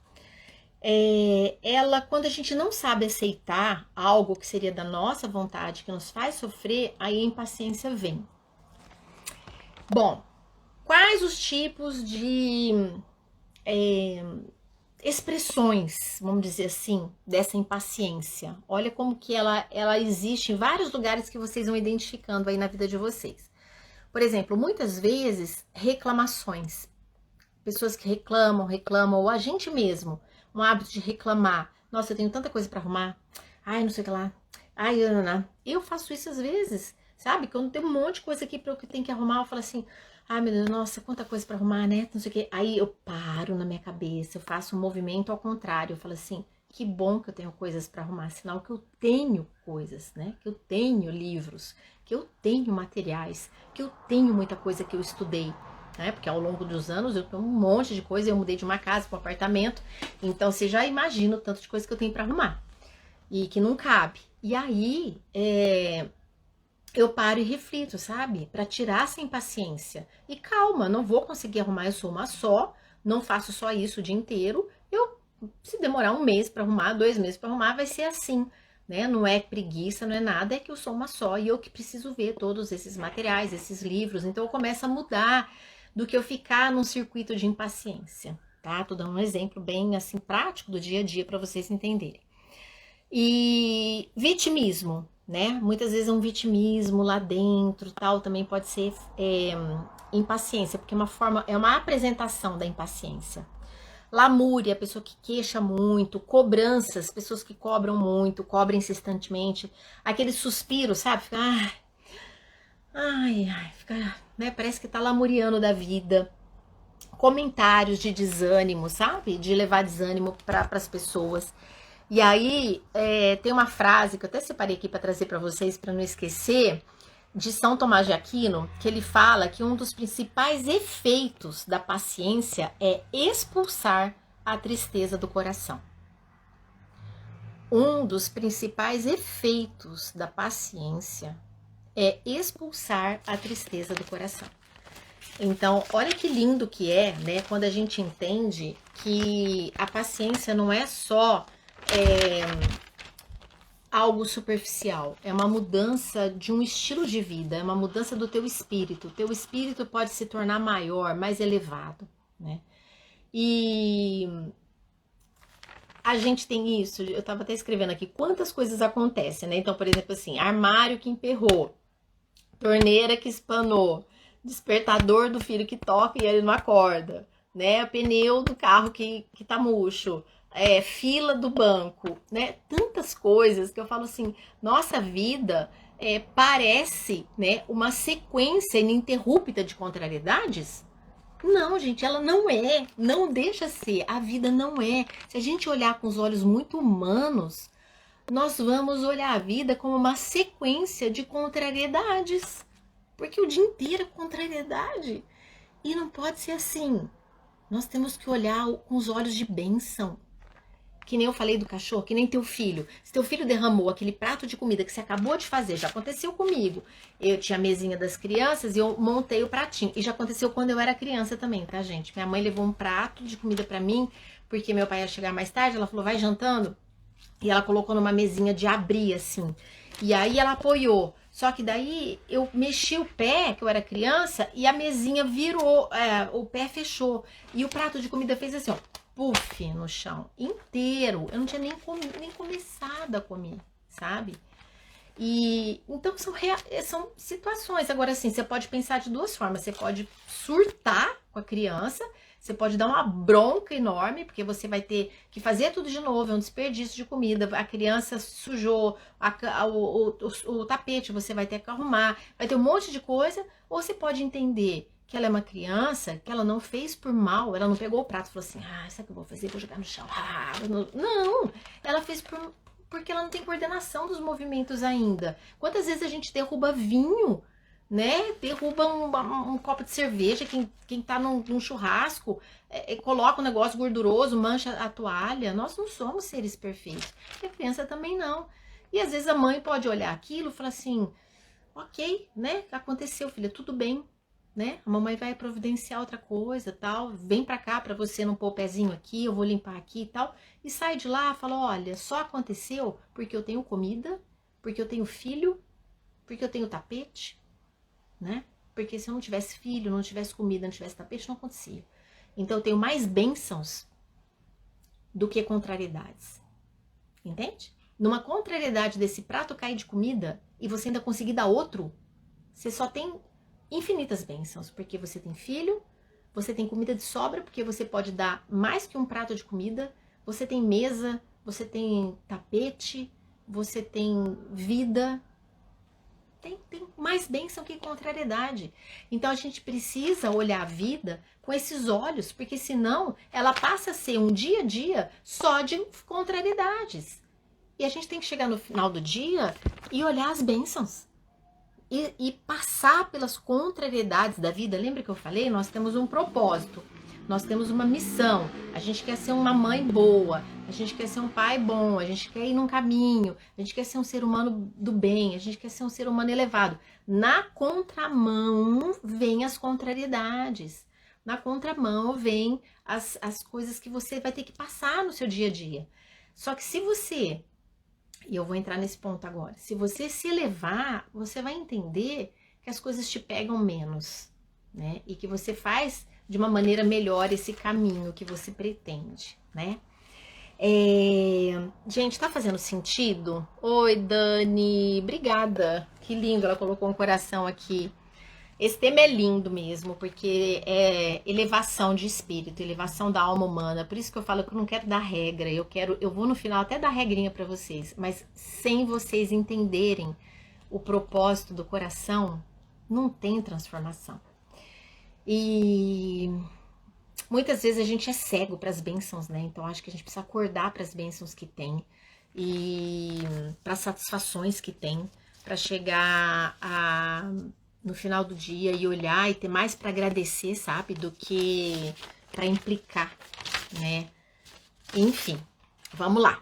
Ela, quando a gente não sabe aceitar algo que seria da nossa vontade, que nos faz sofrer, aí a impaciência vem. Bom, quais os tipos de expressões, vamos dizer assim, dessa impaciência? Olha como que ela existe em vários lugares que vocês vão identificando aí na vida de vocês. Por exemplo, muitas vezes reclamações. Pessoas que reclamam, ou a gente mesmo, um hábito de reclamar. Nossa, eu tenho tanta coisa para arrumar. Ai, não sei o que lá. Ai, Ana, eu faço isso às vezes, sabe? Quando tem um monte de coisa aqui para eu que tenho que arrumar, eu falo assim, ai meu Deus, nossa, quanta coisa para arrumar, né? Não sei o que. Aí eu paro na minha cabeça, eu faço um movimento ao contrário, eu falo assim, que bom que eu tenho coisas para arrumar, sinal que eu tenho coisas, né? Que eu tenho livros, que eu tenho materiais, que eu tenho muita coisa que eu estudei, né? Porque ao longo dos anos eu tenho um monte de coisa, eu mudei de uma casa para um apartamento, então você já imagina o tanto de coisa que eu tenho para arrumar e que não cabe. E aí eu paro e reflito, sabe? Para tirar essa impaciência. E calma, não vou conseguir arrumar, eu sou uma só, não faço só isso o dia inteiro. Se demorar um mês para arrumar, 2 meses para arrumar, vai ser assim, né? Não é preguiça, não é nada, é que eu sou uma só e eu que preciso ver todos esses materiais, esses livros. Então eu começo a mudar do que eu ficar num circuito de impaciência, tá? Tô dando um exemplo bem assim prático do dia a dia para vocês entenderem. E vitimismo, né? Muitas vezes é um vitimismo lá dentro, tal, também pode ser impaciência, porque é uma apresentação da impaciência. Lamúria, pessoa que queixa muito, cobranças, pessoas que cobram muito, cobram insistentemente, aquele suspiro, sabe? Fica, fica, né? Parece que tá lamuriando da vida. Comentários de desânimo, sabe? De levar desânimo para as pessoas. E aí, tem uma frase que eu até separei aqui para trazer para vocês, para não esquecer, de São Tomás de Aquino, que ele fala que um dos principais efeitos da paciência é expulsar a tristeza do coração. um dos principais efeitos da paciência é expulsar a tristeza do coração. Então, olha que lindo que é, né, quando a gente entende que a paciência não é só algo superficial, é uma mudança de um estilo de vida, é uma mudança do teu espírito. O teu espírito pode se tornar maior, mais elevado, né? E a gente tem isso, eu estava até escrevendo aqui, quantas coisas acontecem, né? Então, por exemplo, assim, armário que emperrou, torneira que espanou, despertador do filho que toca e ele não acorda, né? Pneu do carro que tá murcho, fila do banco, né? Tantas coisas que eu falo assim, nossa vida parece, né, uma sequência ininterrupta de contrariedades. Não, gente, ela não é, não deixa ser, a vida não é. Se a gente olhar com os olhos muito humanos, nós vamos olhar a vida como uma sequência de contrariedades. Porque o dia inteiro é contrariedade. E não pode ser assim. Nós temos que olhar com os olhos de bênção. Que nem eu falei do cachorro, que nem teu filho. Se teu filho derramou aquele prato de comida que você acabou de fazer, já aconteceu comigo. Eu tinha a mesinha das crianças e eu montei o pratinho. E já aconteceu quando eu era criança também, tá, gente? Minha mãe levou um prato de comida pra mim, porque meu pai ia chegar mais tarde. Ela falou, vai jantando. E ela colocou numa mesinha de abrir, assim. E aí ela apoiou. Só que daí eu mexi o pé, que eu era criança, e a mesinha virou, o pé fechou. E o prato de comida fez assim, ó, puff no chão inteiro. Eu não tinha nem começado a comer, sabe? E então são situações. Agora, assim, você pode pensar de duas formas. Você pode surtar com a criança, você pode dar uma bronca enorme, porque você vai ter que fazer tudo de novo, é um desperdício de comida. A criança sujou o tapete, você vai ter que arrumar, vai ter um monte de coisa. Ou você pode entender que ela é uma criança, que ela não fez por mal, ela não pegou o prato e falou assim, sabe o que eu vou fazer? Vou jogar no chão. Não, ela fez porque ela não tem coordenação dos movimentos ainda. Quantas vezes a gente derruba vinho, né? Derruba um copo de cerveja, quem tá num churrasco, coloca um negócio gorduroso, mancha a toalha. Nós não somos seres perfeitos. E a criança também não. E às vezes a mãe pode olhar aquilo e falar assim, ok, né? Aconteceu, filha, tudo bem. Né? A mamãe vai providenciar outra coisa, tal, vem pra cá pra você não pôr o pezinho aqui, eu vou limpar aqui e tal, e sai de lá, fala, olha, só aconteceu porque eu tenho comida, porque eu tenho filho, porque eu tenho tapete, né? Porque se eu não tivesse filho, não tivesse comida, não tivesse tapete, não acontecia. Então eu tenho mais bênçãos do que contrariedades, entende? Numa contrariedade desse prato cair de comida e você ainda conseguir dar outro, você só tem infinitas bênçãos, porque você tem filho, você tem comida de sobra, porque você pode dar mais que um prato de comida, você tem mesa, você tem tapete, você tem vida, tem mais bênção que contrariedade. Então a gente precisa olhar a vida com esses olhos, porque senão ela passa a ser um dia a dia só de contrariedades. E a gente tem que chegar no final do dia e olhar as bênçãos. E passar pelas contrariedades da vida. Lembra que eu falei? Nós temos um propósito, nós temos uma missão. A gente quer ser uma mãe boa, a gente quer ser um pai bom, a gente quer ir num caminho, a gente quer ser um ser humano do bem, a gente quer ser um ser humano elevado. Na contramão vem as contrariedades, na contramão vem as coisas que você vai ter que passar no seu dia a dia. Só que se você... E eu vou entrar nesse ponto agora. Se você se elevar, você vai entender que as coisas te pegam menos, né? E que você faz de uma maneira melhor esse caminho que você pretende, né? Gente, tá fazendo sentido? Oi, Dani, obrigada. Que lindo, ela colocou um coração aqui. Esse tema é lindo mesmo, porque é elevação de espírito, elevação da alma humana. Por isso que eu falo que eu não quero dar regra, eu vou no final até dar regrinha para vocês, mas sem vocês entenderem o propósito do coração, não tem transformação. E muitas vezes a gente é cego para as bênçãos, né? Então acho que a gente precisa acordar para as bênçãos que tem e para as satisfações que tem, para chegar no final do dia e olhar e ter mais para agradecer, sabe, do que para implicar, né? Enfim, vamos lá.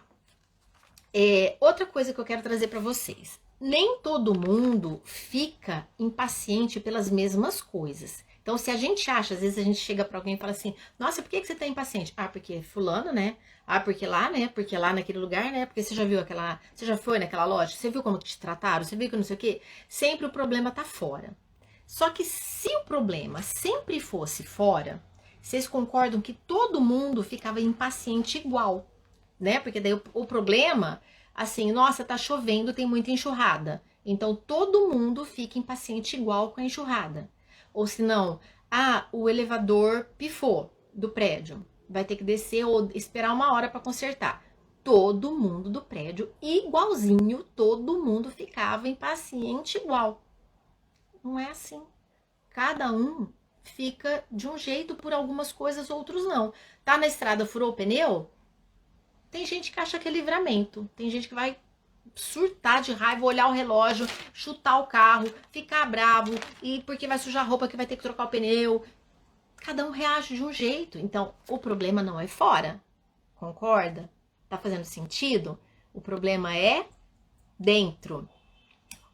Outra coisa que eu quero trazer para vocês. Nem todo mundo fica impaciente pelas mesmas coisas. Então, se a gente acha, às vezes a gente chega para alguém e fala assim, nossa, por que você tá impaciente? Ah, porque fulano, né? Ah, porque lá, né? Porque lá naquele lugar, né? Porque você já viu você já foi naquela loja? Você viu como te trataram? Você viu que não sei o quê? Sempre o problema tá fora. Só que se o problema sempre fosse fora, vocês concordam que todo mundo ficava impaciente igual, né? Porque daí o problema, assim, nossa, tá chovendo, tem muita enxurrada. Então todo mundo fica impaciente igual com a enxurrada. Ou se não, o elevador pifou do prédio, vai ter que descer ou esperar 1 hora para consertar. Todo mundo do prédio, igualzinho, todo mundo ficava impaciente igual. Não é assim. Cada um fica de um jeito por algumas coisas, outros não. Tá na estrada, furou o pneu? Tem gente que acha que é livramento. Tem gente que vai surtar de raiva, olhar o relógio, chutar o carro, ficar bravo, e porque vai sujar a roupa que vai ter que trocar o pneu. Cada um reage de um jeito. Então, o problema não é fora. Concorda? Tá fazendo sentido? O problema é dentro.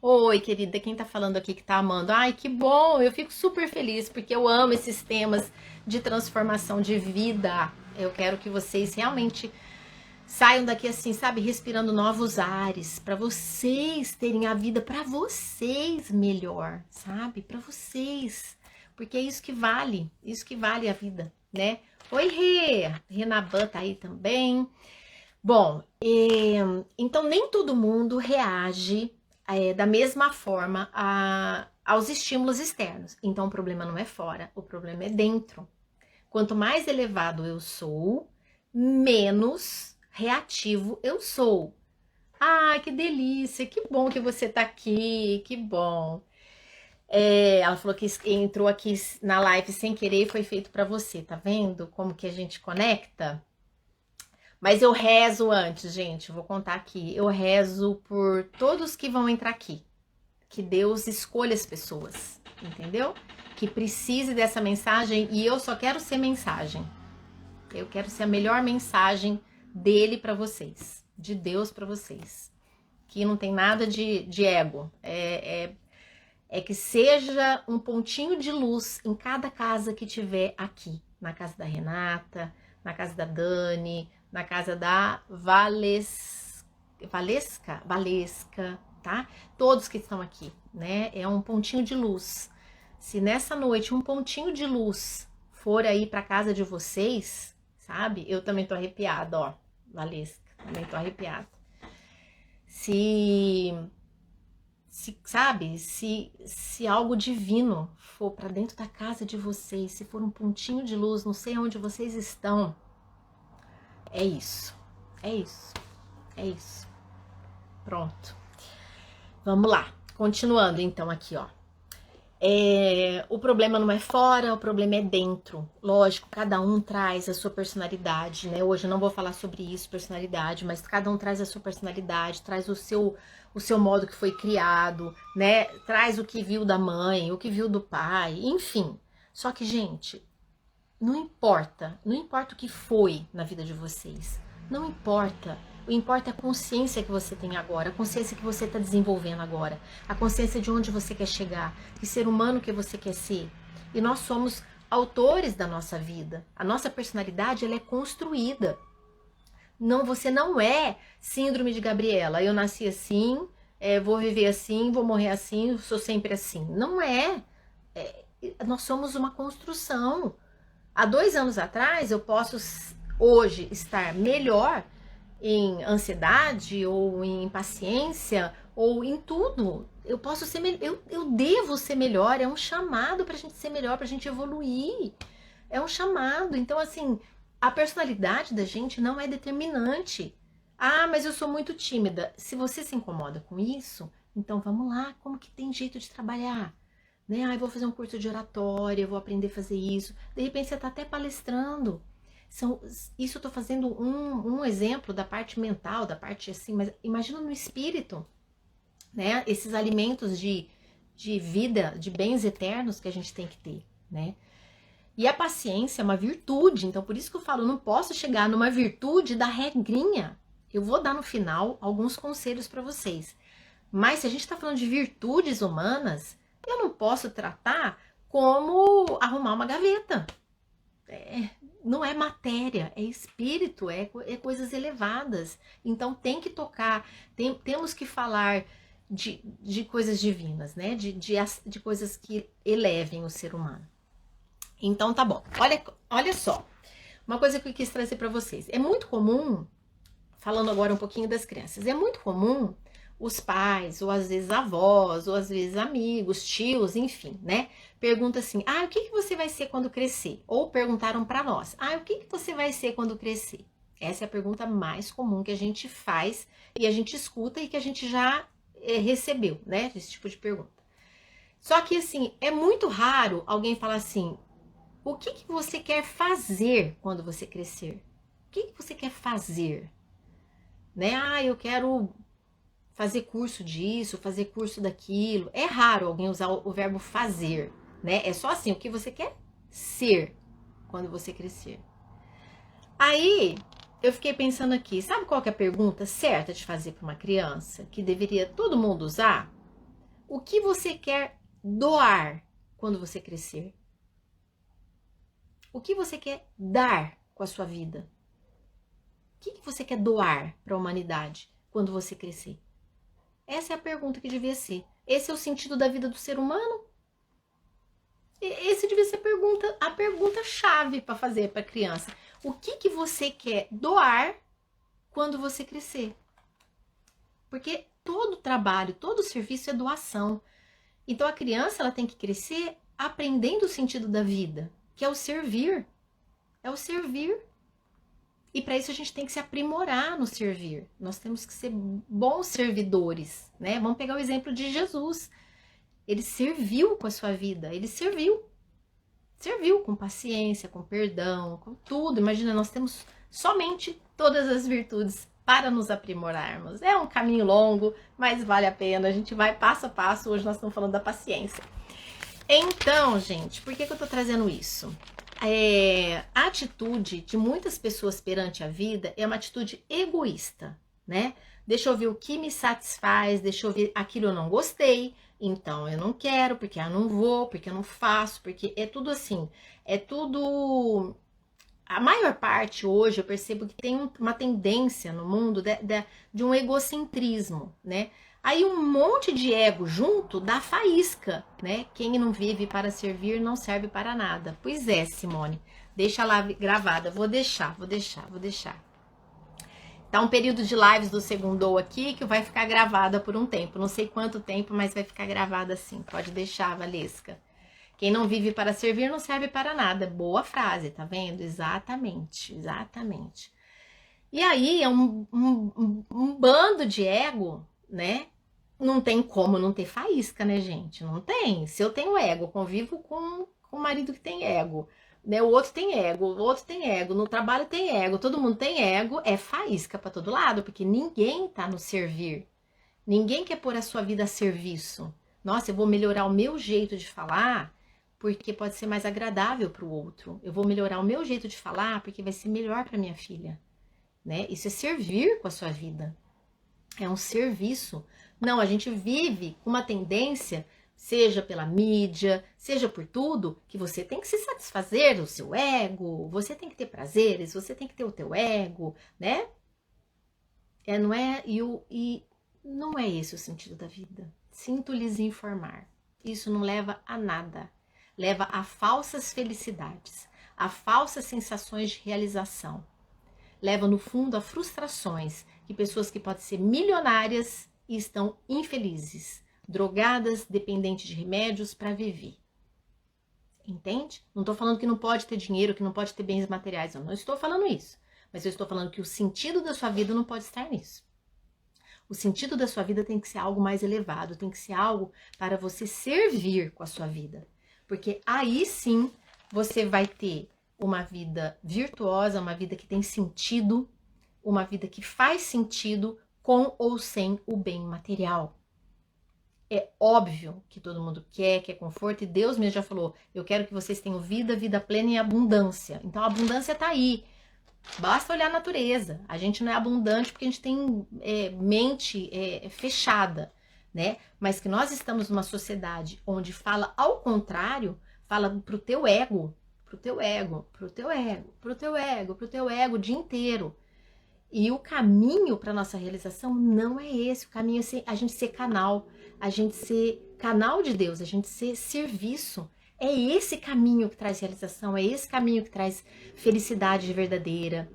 Oi, querida, quem tá falando aqui que tá amando? Ai, que bom! Eu fico super feliz porque eu amo esses temas de transformação de vida. Eu quero que vocês realmente saiam daqui assim, sabe, respirando novos ares, para vocês terem a vida para vocês melhor, sabe? Para vocês. Porque é isso que vale a vida, né? Oi, Renaban tá aí também. Bom, então nem todo mundo reage da mesma forma aos estímulos externos. Então o problema não é fora, o problema é dentro. Quanto mais elevado eu sou, menos reativo eu sou. Ah, que delícia, que bom que você tá aqui, que bom. Ela falou que entrou aqui na live sem querer e foi feito para você, tá vendo como que a gente conecta? Mas eu rezo antes, gente, vou contar aqui. Eu rezo por todos que vão entrar aqui. Que Deus escolha as pessoas, entendeu? Que precise dessa mensagem e eu só quero ser mensagem. Eu quero ser a melhor mensagem dele para vocês, de Deus para vocês. Que não tem nada de ego. É que seja um pontinho de luz em cada casa que tiver aqui. Na casa da Renata, na casa da Dani, na casa da Valesca, tá? Todos que estão aqui, né? É um pontinho de luz. Se nessa noite um pontinho de luz for aí para casa de vocês, sabe? Eu também tô arrepiada, ó, Valesca, também tô arrepiada. Sabe, se algo divino for para dentro da casa de vocês, se for um pontinho de luz, não sei onde vocês estão, é isso, é isso, é isso. Pronto. Vamos lá. Continuando então aqui, ó. O problema não é fora, o problema é dentro. Lógico, cada um traz a sua personalidade, né? Hoje eu não vou falar sobre isso, personalidade, mas cada um traz a sua personalidade, traz o seu modo que foi criado, né? Traz o que viu da mãe, o que viu do pai, enfim. Só que, gente, não importa o que foi na vida de vocês, não importa. O importa é a consciência que você tem agora, a consciência que você está desenvolvendo agora, a consciência de onde você quer chegar, que ser humano que você quer ser. E nós somos autores da nossa vida. A nossa personalidade, ela é construída. Não, você não é síndrome de Gabriela. Eu nasci assim, vou viver assim, vou morrer assim, sou sempre assim. Não é. Nós somos uma construção. Há 2 anos atrás, eu posso hoje estar melhor em ansiedade ou em impaciência ou em tudo. Eu posso ser eu devo ser melhor. É um chamado pra gente ser melhor, pra gente evoluir. É um chamado. Então, assim, a personalidade da gente não é determinante. Ah, mas eu sou muito tímida. Se você se incomoda com isso, então vamos lá, como que tem jeito de trabalhar? Né? Ah, eu vou fazer um curso de oratória, eu vou aprender a fazer isso. De repente você tá até palestrando. Isso eu tô fazendo um exemplo da parte mental, da parte assim, mas imagina no espírito, né? Esses alimentos de vida, de bens eternos que a gente tem que ter, né? E a paciência é uma virtude, então por isso que eu falo, não posso chegar numa virtude da regrinha. Eu vou dar no final alguns conselhos para vocês. Mas se a gente está falando de virtudes humanas, eu não posso tratar como arrumar uma gaveta. Não é matéria, é espírito, é coisas elevadas. Então tem que tocar, temos que falar de coisas divinas, né? De coisas que elevem o ser humano. Então tá bom. Olha só, uma coisa que eu quis trazer para vocês. É muito comum, falando agora um pouquinho das crianças, é muito comum os pais, ou às vezes avós, ou às vezes amigos, tios, enfim, né? Pergunta assim, o que você vai ser quando crescer? Ou perguntaram para nós, o que você vai ser quando crescer? Essa é a pergunta mais comum que a gente faz e a gente escuta e que a gente já recebeu, né? Esse tipo de pergunta. Só que assim, é muito raro alguém falar assim, o que você quer fazer quando você crescer? O que você quer fazer? Né? Eu quero fazer curso disso, fazer curso daquilo. É raro alguém usar o verbo fazer, né? É só assim, o que você quer ser quando você crescer. Aí, eu fiquei pensando aqui, sabe qual que é a pergunta certa de fazer para uma criança, que deveria todo mundo usar? O que você quer doar quando você crescer? O que você quer dar com a sua vida? O que você quer doar para a humanidade quando você crescer? Essa é a pergunta que devia ser. Esse é o sentido da vida do ser humano? Esse devia ser a pergunta chave para fazer para a criança. O que você quer doar quando você crescer? Porque todo trabalho, todo serviço é doação. Então a criança ela tem que crescer aprendendo o sentido da vida, que é o servir. É o servir. E para isso a gente tem que se aprimorar no servir. Nós temos que ser bons servidores, né? Vamos pegar o exemplo de Jesus. Ele serviu com a sua vida, ele serviu. Serviu com paciência, com perdão, com tudo. Imagina, nós temos somente todas as virtudes para nos aprimorarmos. É um caminho longo, mas vale a pena. A gente vai passo a passo. Hoje nós estamos falando da paciência. Então, gente, por que eu tô trazendo isso? A atitude de muitas pessoas perante a vida é uma atitude egoísta, né? Deixa eu ver o que me satisfaz, deixa eu ver aquilo eu não gostei, então eu não quero, porque eu não vou, porque eu não faço, porque é tudo assim, é tudo... A maior parte hoje eu percebo que tem uma tendência no mundo de um egocentrismo, né? Aí um monte de ego junto dá faísca, né? Quem não vive para servir não serve para nada. Pois é, Simone, deixa lá gravada. Vou deixar. Tá um período de lives do Segundou aqui que vai ficar gravada por um tempo. Não sei quanto tempo, mas vai ficar gravada assim. Pode deixar, Valesca. Quem não vive para servir não serve para nada. Boa frase, tá vendo? Exatamente. E aí é um bando de ego, né? Não tem como não ter faísca, né, gente? Não tem. Se eu tenho ego, convivo com um marido que tem ego, né? O outro tem ego, no trabalho tem ego, todo mundo tem ego, é faísca para todo lado, porque ninguém tá no servir. Ninguém quer pôr a sua vida a serviço. Nossa, eu vou melhorar o meu jeito de falar porque pode ser mais agradável para o outro. Eu vou melhorar o meu jeito de falar porque vai ser melhor para minha filha. Né? Isso é servir com a sua vida. É um serviço. Não, a gente vive com uma tendência, seja pela mídia, seja por tudo, que você tem que se satisfazer do seu ego, você tem que ter prazeres, você tem que ter o teu ego, né? Não é? E não é esse o sentido da vida. Sinto lhes informar. Isso não leva a nada. Leva a falsas felicidades, a falsas sensações de realização. Leva, no fundo, a frustrações que pessoas que podem ser milionárias e estão infelizes, drogadas, dependentes de remédios para viver. Entende? Não estou falando que não pode ter dinheiro, que não pode ter bens materiais. Eu não estou falando isso. Mas eu estou falando que o sentido da sua vida não pode estar nisso. O sentido da sua vida tem que ser algo mais elevado, tem que ser algo para você servir com a sua vida. Porque aí sim você vai ter uma vida virtuosa, uma vida que tem sentido, uma vida que faz sentido com ou sem o bem material. É óbvio que todo mundo quer conforto, e Deus mesmo já falou, eu quero que vocês tenham vida plena e abundância. Então a abundância tá aí, Basta olhar a natureza. A gente não é abundante porque a gente tem mente fechada, né? Mas que nós estamos numa sociedade onde fala ao contrário, fala pro teu ego, pro teu ego, pro teu ego, pro teu ego, pro teu ego o dia inteiro. E o caminho para nossa realização não é esse. O caminho é a gente ser canal, a gente ser canal de Deus, a gente ser serviço. É esse caminho que traz realização, é esse caminho que traz felicidade verdadeira,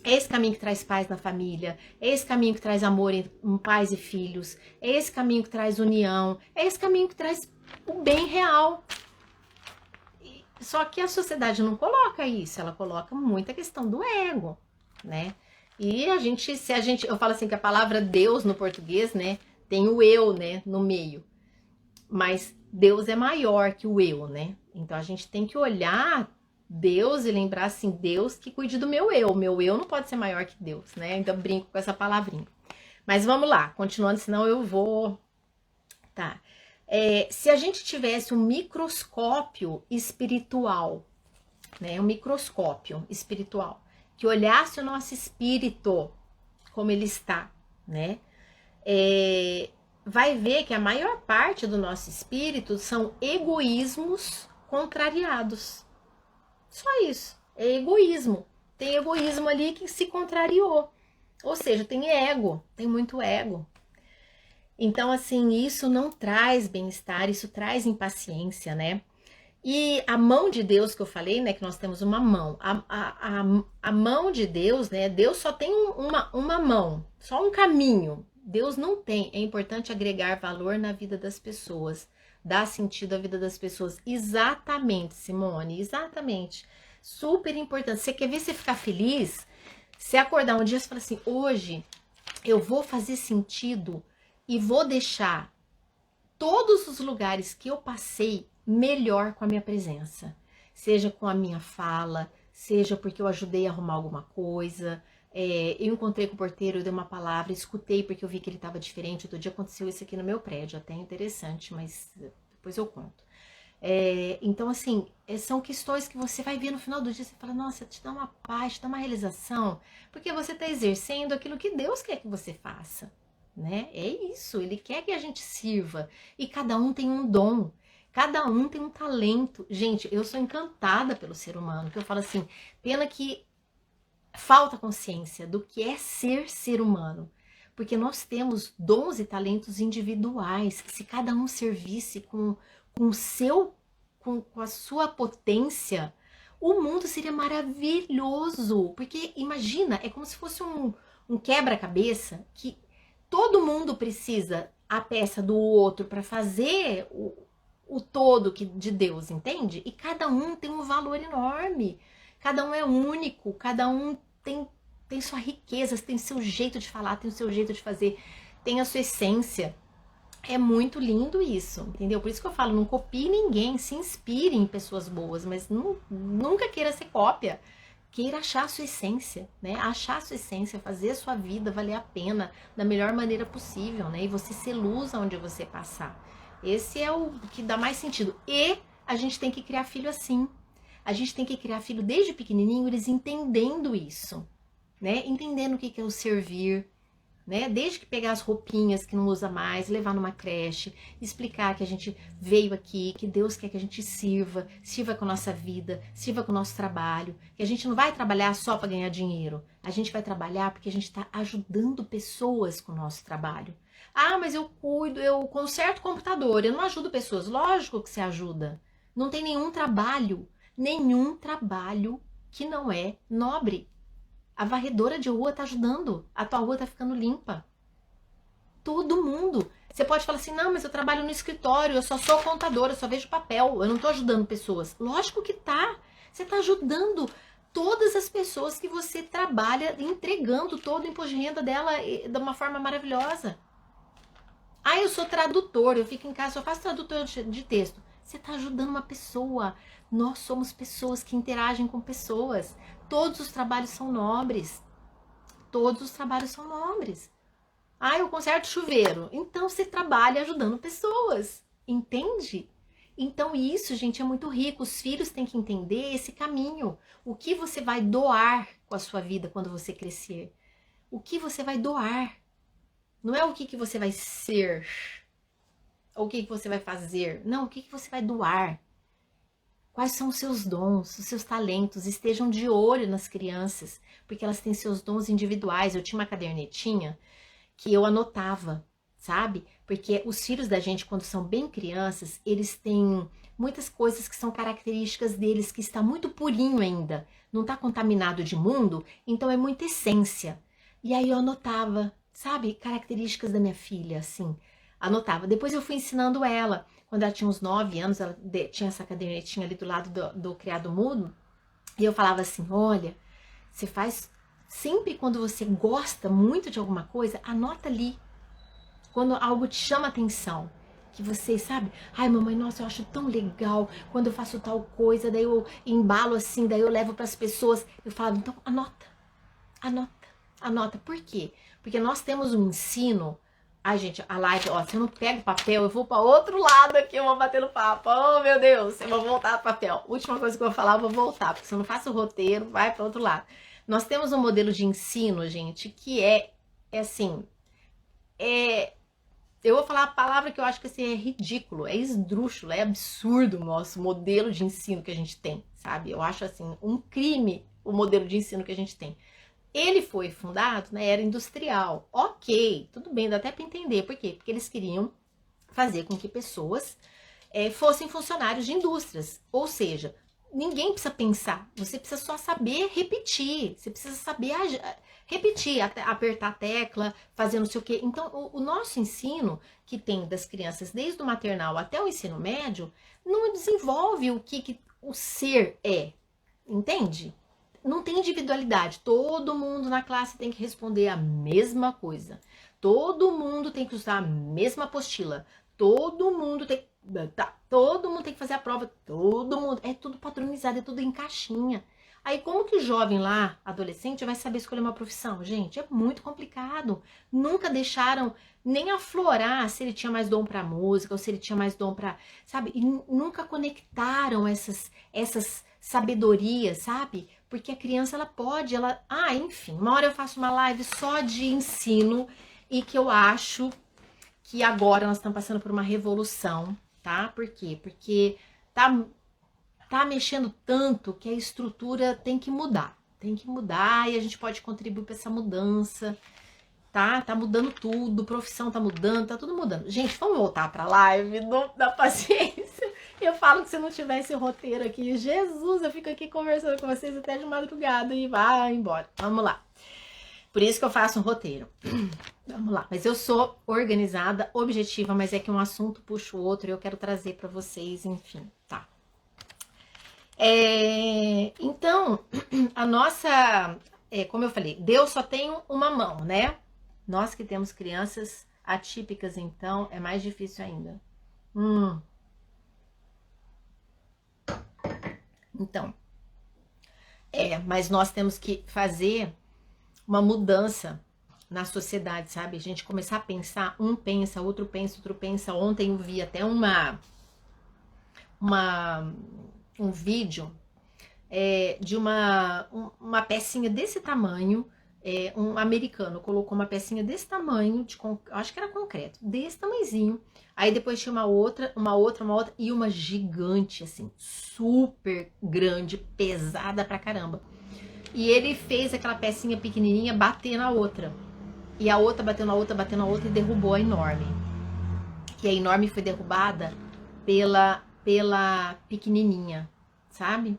é esse caminho que traz paz na família, é esse caminho que traz amor em pais e filhos, é esse caminho que traz união, é esse caminho que traz o bem real. Só que a sociedade não coloca isso, ela coloca muita questão do ego, né? E eu falo assim que a palavra Deus no português, né, tem o eu, né, no meio. Mas Deus é maior que o eu, né? Então a gente tem que olhar Deus e lembrar assim, Deus que cuide do meu eu. Meu eu não pode ser maior que Deus, né? Então brinco com essa palavrinha. Mas vamos lá, continuando, senão eu vou... Tá. Se a gente tivesse um microscópio espiritual, né? Um microscópio espiritual, que olhasse o nosso espírito, como ele está, né? Vai ver que a maior parte do nosso espírito são egoísmos contrariados. Só isso, é egoísmo. Tem egoísmo ali que se contrariou. Ou seja, tem ego, tem muito ego. Então, assim, isso não traz bem-estar, isso traz impaciência, né? E a mão de Deus que eu falei, né, que nós temos uma mão. A mão de Deus, né, Deus só tem uma mão, só um caminho. Deus não tem. É importante agregar valor na vida das pessoas, dar sentido à vida das pessoas. Exatamente, Simone, exatamente. Super importante. Você quer ver você ficar feliz? Você acordar um dia e falar assim, hoje eu vou fazer sentido e vou deixar todos os lugares que eu passei melhor com a minha presença. Seja com a minha fala, seja porque eu ajudei a arrumar alguma coisa, eu encontrei com o porteiro, eu dei uma palavra, escutei porque eu vi que ele estava diferente. Outro dia aconteceu isso aqui no meu prédio, até interessante, mas depois eu conto. Então, assim, são questões que você vai ver no final do dia, você fala, nossa, te dá uma paz, te dá uma realização, porque você está exercendo aquilo que Deus quer que você faça, né? É isso, Ele quer que a gente sirva, e cada um tem um dom, cada um tem um talento. Gente, eu sou encantada pelo ser humano, que eu falo assim, pena que falta consciência do que é ser humano, porque nós temos dons e talentos individuais. Se cada um servisse com a sua potência, o mundo seria maravilhoso. Porque imagina, é como se fosse um quebra-cabeça que todo mundo precisa a peça do outro para fazer o todo de Deus, entende? E cada um tem um valor enorme. Cada um é único, cada um tem sua riqueza, tem seu jeito de falar, tem o seu jeito de fazer, tem a sua essência. É muito lindo isso, entendeu? Por isso que eu falo, não copie ninguém, se inspire em pessoas boas, mas nunca queira ser cópia. Queira achar a sua essência, né? Achar a sua essência, fazer a sua vida valer a pena da melhor maneira possível, né? E você ser luz onde você passar. Esse é o que dá mais sentido. E a gente tem que criar filho assim. A gente tem que criar filho desde pequenininho, eles entendendo isso, né? Entendendo o que é o servir, né? Desde que pegar as roupinhas que não usa mais, levar numa creche, explicar que a gente veio aqui, que Deus quer que a gente sirva com a nossa vida, sirva com o nosso trabalho, que a gente não vai trabalhar só para ganhar dinheiro, a gente vai trabalhar porque a gente está ajudando pessoas com o nosso trabalho. Ah, mas eu cuido, eu conserto o computador, eu não ajudo pessoas. Lógico que você ajuda. Não tem nenhum trabalho que não é nobre. A varredora de rua tá ajudando, a tua rua tá ficando limpa. Todo mundo. Você pode falar assim, não, mas eu trabalho no escritório, eu só sou contadora, eu só vejo papel, eu não tô ajudando pessoas. Lógico que tá. Você tá ajudando todas as pessoas que você trabalha, entregando todo o imposto de renda dela de uma forma maravilhosa. Ah, eu sou tradutor, eu fico em casa, só faço tradutor de texto. Você tá ajudando uma pessoa. Nós somos pessoas que interagem com pessoas. Todos os trabalhos são nobres. Todos os trabalhos são nobres. Ah, eu conserto chuveiro. Então você trabalha ajudando pessoas. Entende? Então isso, gente, é muito rico. Os filhos têm que entender esse caminho. O que você vai doar com a sua vida quando você crescer? O que você vai doar? Não é o que você vai ser, ou o que você vai fazer. Não, o que você vai doar? Quais são os seus dons, os seus talentos? Estejam de olho nas crianças, porque elas têm seus dons individuais. Eu tinha uma cadernetinha que eu anotava, sabe? Porque os filhos da gente, quando são bem crianças, eles têm muitas coisas que são características deles, que está muito purinho ainda, não está contaminado de mundo, então é muita essência. E aí eu anotava, sabe? Características da minha filha, assim, anotava. Depois eu fui ensinando ela. Quando ela tinha uns 9 anos, ela tinha essa cadernetinha ali do lado do criado mudo, e eu falava assim, olha, você faz, sempre quando você gosta muito de alguma coisa, anota ali, quando algo te chama atenção, que você, sabe, ai mamãe, nossa, eu acho tão legal quando eu faço tal coisa, daí eu embalo assim, daí eu levo para as pessoas, eu falo, então anota, anota, anota. Por quê? Porque nós temos um ensino. Ai, gente, a live, ó, se eu não pego papel, eu vou para outro lado aqui, eu vou bater no papo. Oh, meu Deus, eu vou voltar pro papel. Última coisa que eu vou falar, eu vou voltar, porque se eu não faço o roteiro, vai para outro lado. Nós temos um modelo de ensino, gente, que é assim, eu vou falar a palavra que eu acho que assim, é ridículo, é esdrúxulo, é absurdo o nosso modelo de ensino que a gente tem, sabe? Eu acho assim, um crime o modelo de ensino que a gente tem. Ele foi fundado na era industrial. Ok, tudo bem, dá até para entender. Por quê? Porque eles queriam fazer com que pessoas fossem funcionários de indústrias. Ou seja, ninguém precisa pensar. Você precisa só saber repetir. Você precisa saber repetir, apertar a tecla, fazer não sei o quê. Então, o nosso ensino, que tem das crianças desde o maternal até o ensino médio, não desenvolve o que o ser é. Entende? Não tem individualidade, todo mundo na classe tem que responder a mesma coisa, todo mundo tem que usar a mesma apostila, todo mundo tem que fazer a prova, todo mundo, é tudo padronizado, é tudo em caixinha. Aí como que o jovem lá, adolescente, vai saber escolher uma profissão? Gente, é muito complicado, nunca deixaram nem aflorar se ele tinha mais dom para música, ou se ele tinha mais dom para, sabe, e nunca conectaram essas sabedorias, sabe? Porque a criança, ela pode, enfim, uma hora eu faço uma live só de ensino e que eu acho que agora nós estamos passando por uma revolução, tá? Por quê? Porque tá mexendo tanto que a estrutura tem que mudar e a gente pode contribuir para essa mudança, tá? Tá mudando tudo, profissão tá mudando, tá tudo mudando. Gente, vamos voltar pra live da paciência. Eu falo que se não tivesse roteiro aqui, Jesus, eu fico aqui conversando com vocês até de madrugada e vai embora. Vamos lá. Por isso que eu faço um roteiro. Vamos lá. Mas eu sou organizada, objetiva, mas é que um assunto puxa o outro e eu quero trazer pra vocês, enfim, tá? Então, a nossa, como eu falei, Deus só tem uma mão, né? Nós que temos crianças atípicas, então, é mais difícil ainda. Então, mas nós temos que fazer uma mudança na sociedade, sabe? A gente começar a pensar, um pensa, outro pensa, outro pensa. Ontem eu vi até um vídeo de uma pecinha desse tamanho. Um americano colocou uma pecinha desse tamanho, acho que era concreto, desse tamanhozinho. Aí depois tinha uma outra e uma gigante, assim, super grande, pesada pra caramba. E ele fez aquela pecinha pequenininha bater na outra. E a outra bateu na outra e derrubou a enorme. E a enorme foi derrubada pela pequenininha, sabe?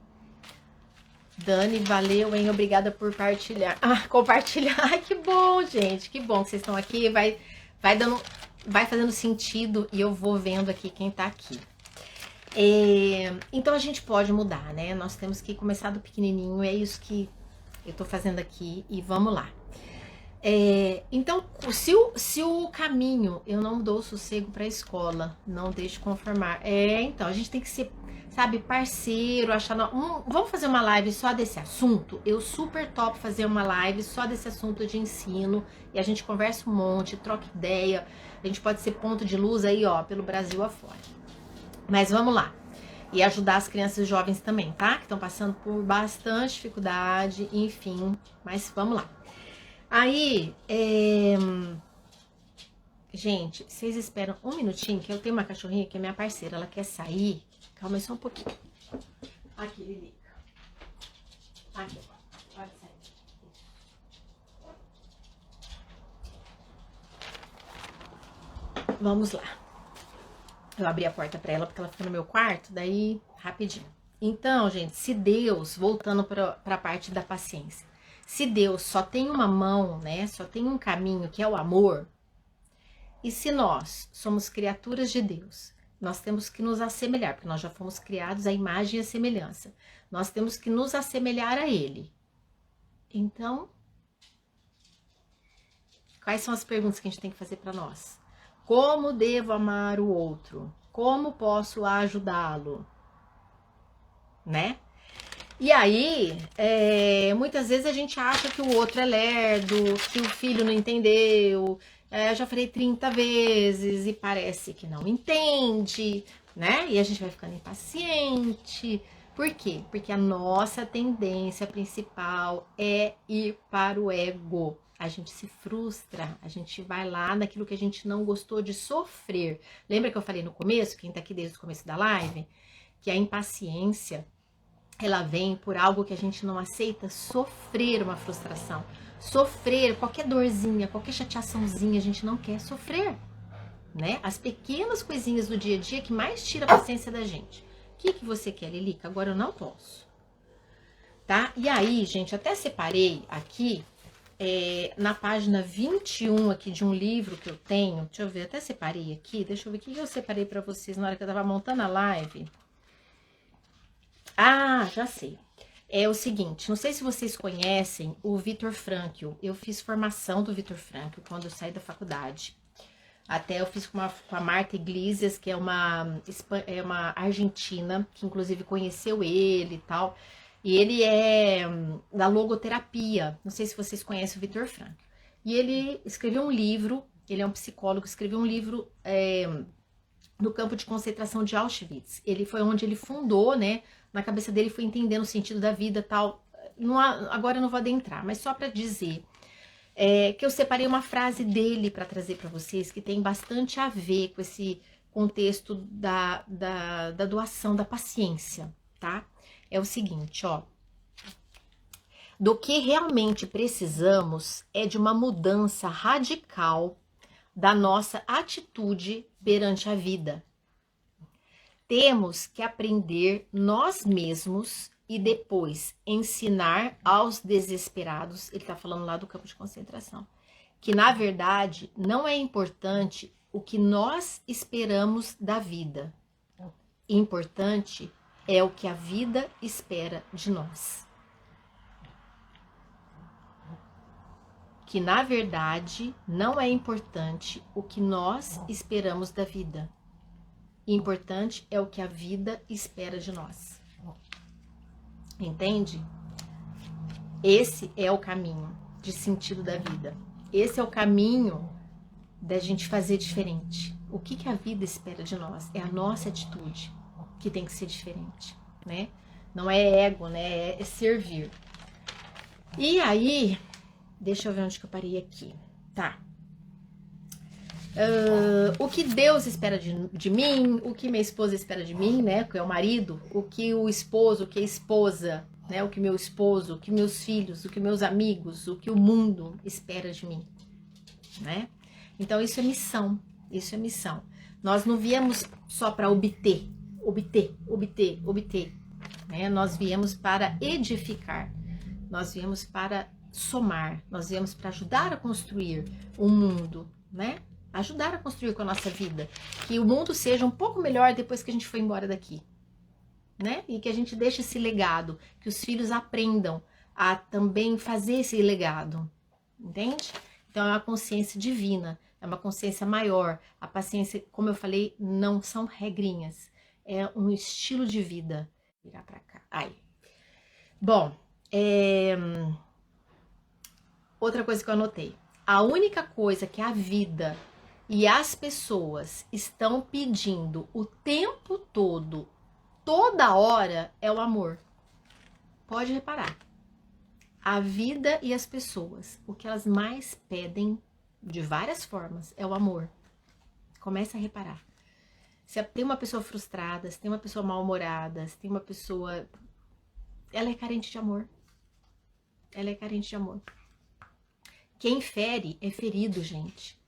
Dani, valeu, hein? Obrigada por partilhar. Compartilhar. Ai, que bom, gente. Que bom que vocês estão aqui. Vai fazendo sentido e eu vou vendo aqui quem tá aqui. Então a gente pode mudar, né? Nós temos que começar do pequenininho. É isso que eu tô fazendo aqui e vamos lá. Então, se o caminho eu não dou sossego pra escola, não deixo conformar. Então a gente tem que ser, sabe, parceiro, vamos fazer uma live só desse assunto? Eu super topo fazer uma live só desse assunto de ensino e a gente conversa um monte, troca ideia, a gente pode ser ponto de luz aí, ó, pelo Brasil afora. Mas vamos lá. E ajudar as crianças e jovens também, tá? Que estão passando por bastante dificuldade, enfim. Mas vamos lá. Aí, gente, vocês esperam um minutinho, que eu tenho uma cachorrinha que é minha parceira, ela quer sair. Calma aí só um pouquinho. Aqui, Lilica. Aqui, pode sair. Vamos lá. Eu abri a porta pra ela porque ela fica no meu quarto, daí rapidinho. Então, gente, se Deus, voltando pra parte da paciência, se Deus só tem uma mão, né, só tem um caminho que é o amor, e se nós somos criaturas de Deus, nós temos que nos assemelhar, porque nós já fomos criados à imagem e à semelhança. Nós temos que nos assemelhar a Ele. Então, quais são as perguntas que a gente tem que fazer para nós? Como devo amar o outro? Como posso ajudá-lo? Né? E aí, muitas vezes a gente acha que o outro é lerdo, que o filho não entendeu. Eu já falei 30 vezes e parece que não entende, né? E a gente vai ficando impaciente. Por quê? Porque a nossa tendência principal é ir para o ego. A gente se frustra, a gente vai lá naquilo que a gente não gostou de sofrer. Lembra que eu falei no começo, quem tá aqui desde o começo da live, que a impaciência, ela vem por algo que a gente não aceita sofrer uma frustração. Sofrer qualquer dorzinha, qualquer chateaçãozinha, a gente não quer sofrer, né? As pequenas coisinhas do dia a dia que mais tira a paciência da gente. O que você quer, Lilica? Agora eu não posso. Tá? E aí, gente, até separei aqui, na página 21 aqui de um livro que eu tenho. Deixa eu ver, até separei aqui. Deixa eu ver o que eu separei pra vocês na hora que eu tava montando a live. Ah, já sei. É o seguinte, não sei se vocês conhecem o Viktor Frankl. Eu fiz formação do Viktor Frankl quando eu saí da faculdade. Até eu fiz com a Marta Iglesias, que é uma argentina, que inclusive conheceu ele e tal. E ele é da logoterapia. Não sei se vocês conhecem o Viktor Frankl. E ele escreveu um livro, ele é um psicólogo, escreveu um livro no campo de concentração de Auschwitz. Ele foi onde ele fundou, né? Na cabeça dele foi entendendo o sentido da vida e tal. Agora eu não vou adentrar, mas só para dizer que eu separei uma frase dele para trazer para vocês, que tem bastante a ver com esse contexto da doação, da paciência, tá? É o seguinte, ó. Do que realmente precisamos é de uma mudança radical da nossa atitude perante a vida. Temos que aprender nós mesmos e depois ensinar aos desesperados, ele está falando lá do campo de concentração, que na verdade não é importante o que nós esperamos da vida. Importante é o que a vida espera de nós. Que na verdade não é importante o que nós esperamos da vida. Importante é o que a vida espera de nós. Entende? Esse é o caminho de sentido da vida. Esse é o caminho da gente fazer diferente. O que a vida espera de nós? É a nossa atitude que tem que ser diferente, né? Não é ego, né? É servir. E aí, deixa eu ver onde que eu parei aqui. Tá. O que Deus espera de mim, o que minha esposa espera de mim, né, que é o marido, o que o esposo, o que a esposa, né, o que meu esposo, o que meus filhos, o que meus amigos, o que o mundo espera de mim, né? Então isso é missão, Nós não viemos só para obter, né? Nós viemos para edificar, nós viemos para somar, nós viemos para ajudar a construir um mundo, né? Ajudar a construir com a nossa vida, que o mundo seja um pouco melhor depois que a gente for embora daqui, né? E que a gente deixe esse legado, que os filhos aprendam a também fazer esse legado, entende? Então é uma consciência divina, é uma consciência maior. A paciência, como eu falei, não são regrinhas, é um estilo de vida. Vou virar pra cá. Aí. Bom, outra coisa que eu anotei. A única coisa que a vida e as pessoas estão pedindo o tempo todo toda hora é o amor. Pode reparar. A vida e as pessoas, o que elas mais pedem de várias formas é o amor. Começa a reparar. Se tem uma pessoa frustrada, se tem uma pessoa mal-humorada, se tem uma pessoa... ela é carente de amor. Ela é carente de amor. Quem fere é ferido, gente.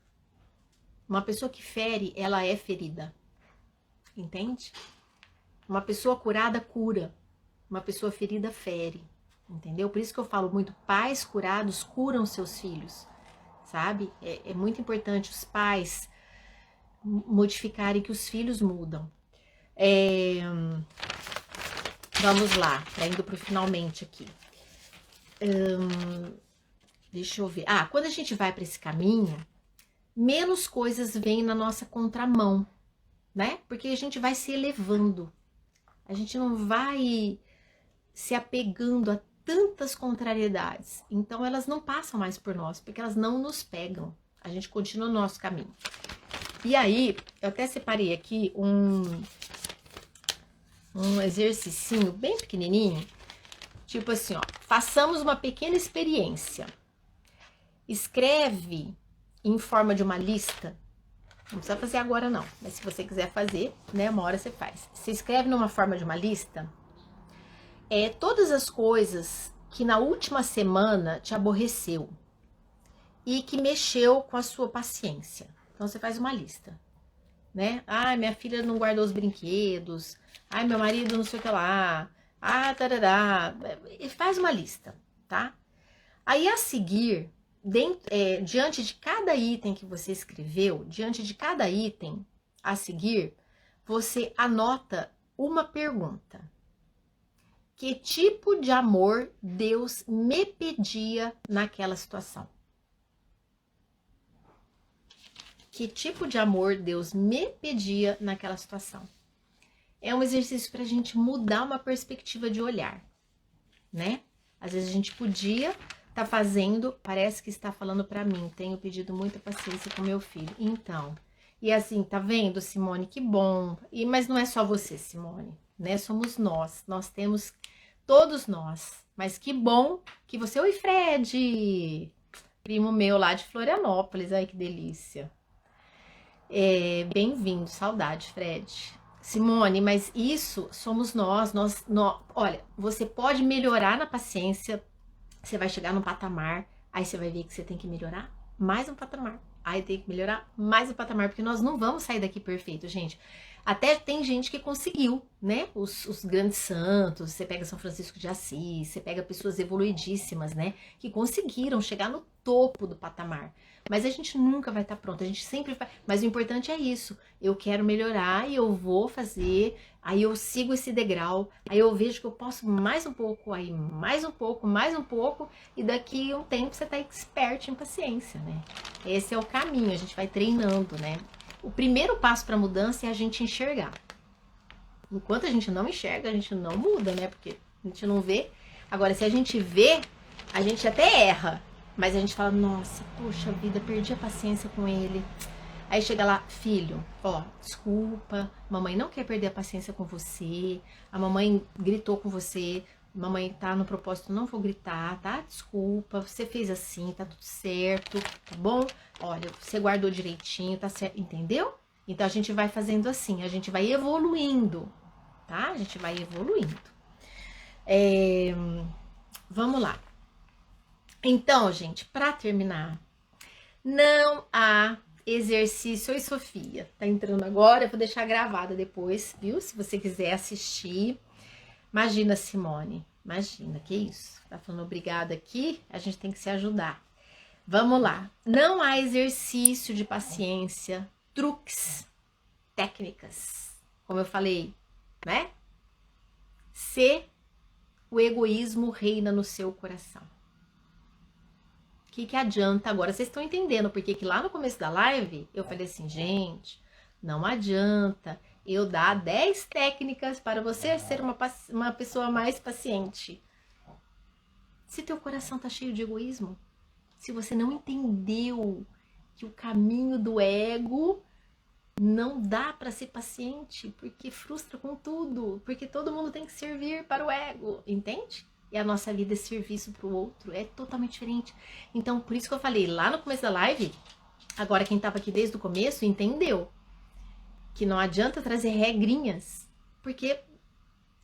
Uma pessoa que fere, ela é ferida. Entende? Uma pessoa curada, cura. Uma pessoa ferida, fere. Entendeu? Por isso que eu falo muito, pais curados curam seus filhos. Sabe? É muito importante os pais modificarem que os filhos mudam. Vamos lá, indo pro finalmente aqui. Deixa eu ver. Quando a gente vai para esse caminho, menos coisas vêm na nossa contramão, né? Porque a gente vai se elevando. A gente não vai se apegando a tantas contrariedades. Então elas não passam mais por nós, porque elas não nos pegam. A gente continua no nosso caminho. E aí, eu até separei aqui um exercicinho bem pequenininho. Tipo assim, ó, façamos uma pequena experiência. Escreve em forma de uma lista. Não precisa fazer agora não, mas se você quiser fazer, né, uma hora você faz. Você escreve numa forma de uma lista todas as coisas que na última semana te aborreceu e que mexeu com a sua paciência. Então você faz uma lista, né? Minha filha não guardou os brinquedos. Meu marido não sei o que lá. Tarará. E faz uma lista, tá? Aí a seguir, diante de cada item que você escreveu, diante de cada item a seguir, você anota uma pergunta. Que tipo de amor Deus me pedia naquela situação? Que tipo de amor Deus me pedia naquela situação? É um exercício para a gente mudar uma perspectiva de olhar, né? Às vezes a gente podia estar fazendo, parece que está falando para mim, tenho pedido muita paciência com meu filho. Então, e assim, tá vendo, Simone? Que bom. Mas não é só você, Simone, né? Somos nós temos, todos nós. Mas que bom que você... Oi, Fred! Primo meu lá de Florianópolis, ai que delícia. Bem-vindo, saudade, Fred. Simone, mas isso somos nós. Olha, você pode melhorar na paciência, você vai chegar num patamar, aí você vai ver que você tem que melhorar mais um patamar. Aí tem que melhorar mais um patamar, porque nós não vamos sair daqui perfeito, gente. Até tem gente que conseguiu, né? Os grandes santos, você pega São Francisco de Assis, você pega pessoas evoluidíssimas, né? Que conseguiram chegar no topo do patamar. Mas a gente nunca vai estar pronto, a gente sempre vai... Mas o importante é isso, eu quero melhorar e eu vou fazer, aí eu sigo esse degrau, aí eu vejo que eu posso mais um pouco, aí mais um pouco, e daqui a um tempo você tá expert em paciência, né? Esse é o caminho, a gente vai treinando, né? O primeiro passo para mudança é a gente enxergar. Enquanto a gente não enxerga, a gente não muda, né? Porque a gente não vê. Agora, se a gente vê, a gente até erra. Mas a gente fala, nossa, poxa vida, perdi a paciência com ele. Aí chega lá, filho, ó, desculpa, mamãe não quer perder a paciência com você. A mamãe gritou com você. Mamãe tá no propósito, não vou gritar, tá? Desculpa, você fez assim, tá tudo certo, tá bom? Olha, você guardou direitinho, tá certo, entendeu? Então a gente vai fazendo assim, a gente vai evoluindo, tá? A gente vai evoluindo. Vamos lá. Então, gente, para terminar, não há exercício. Oi, Sofia, tá entrando agora, eu vou deixar gravada depois, viu? Se você quiser assistir. Imagina, Simone, imagina, que isso? Tá falando obrigada aqui, a gente tem que se ajudar. Vamos lá. Não há exercício de paciência, truques, técnicas, como eu falei, né? Se o egoísmo reina no seu coração. O que adianta agora? Vocês estão entendendo porque que lá no começo da live eu falei assim, gente, não adianta eu dar 10 técnicas para você ser uma pessoa mais paciente. Se teu coração tá cheio de egoísmo, se você não entendeu que o caminho do ego Não dá para ser paciente, porque frustra com tudo, porque todo mundo tem que servir para o ego, entende? E a nossa vida é serviço para o outro, é totalmente diferente. Então, por isso que eu falei lá no começo da live, agora quem estava aqui desde o começo entendeu que não adianta trazer regrinhas, porque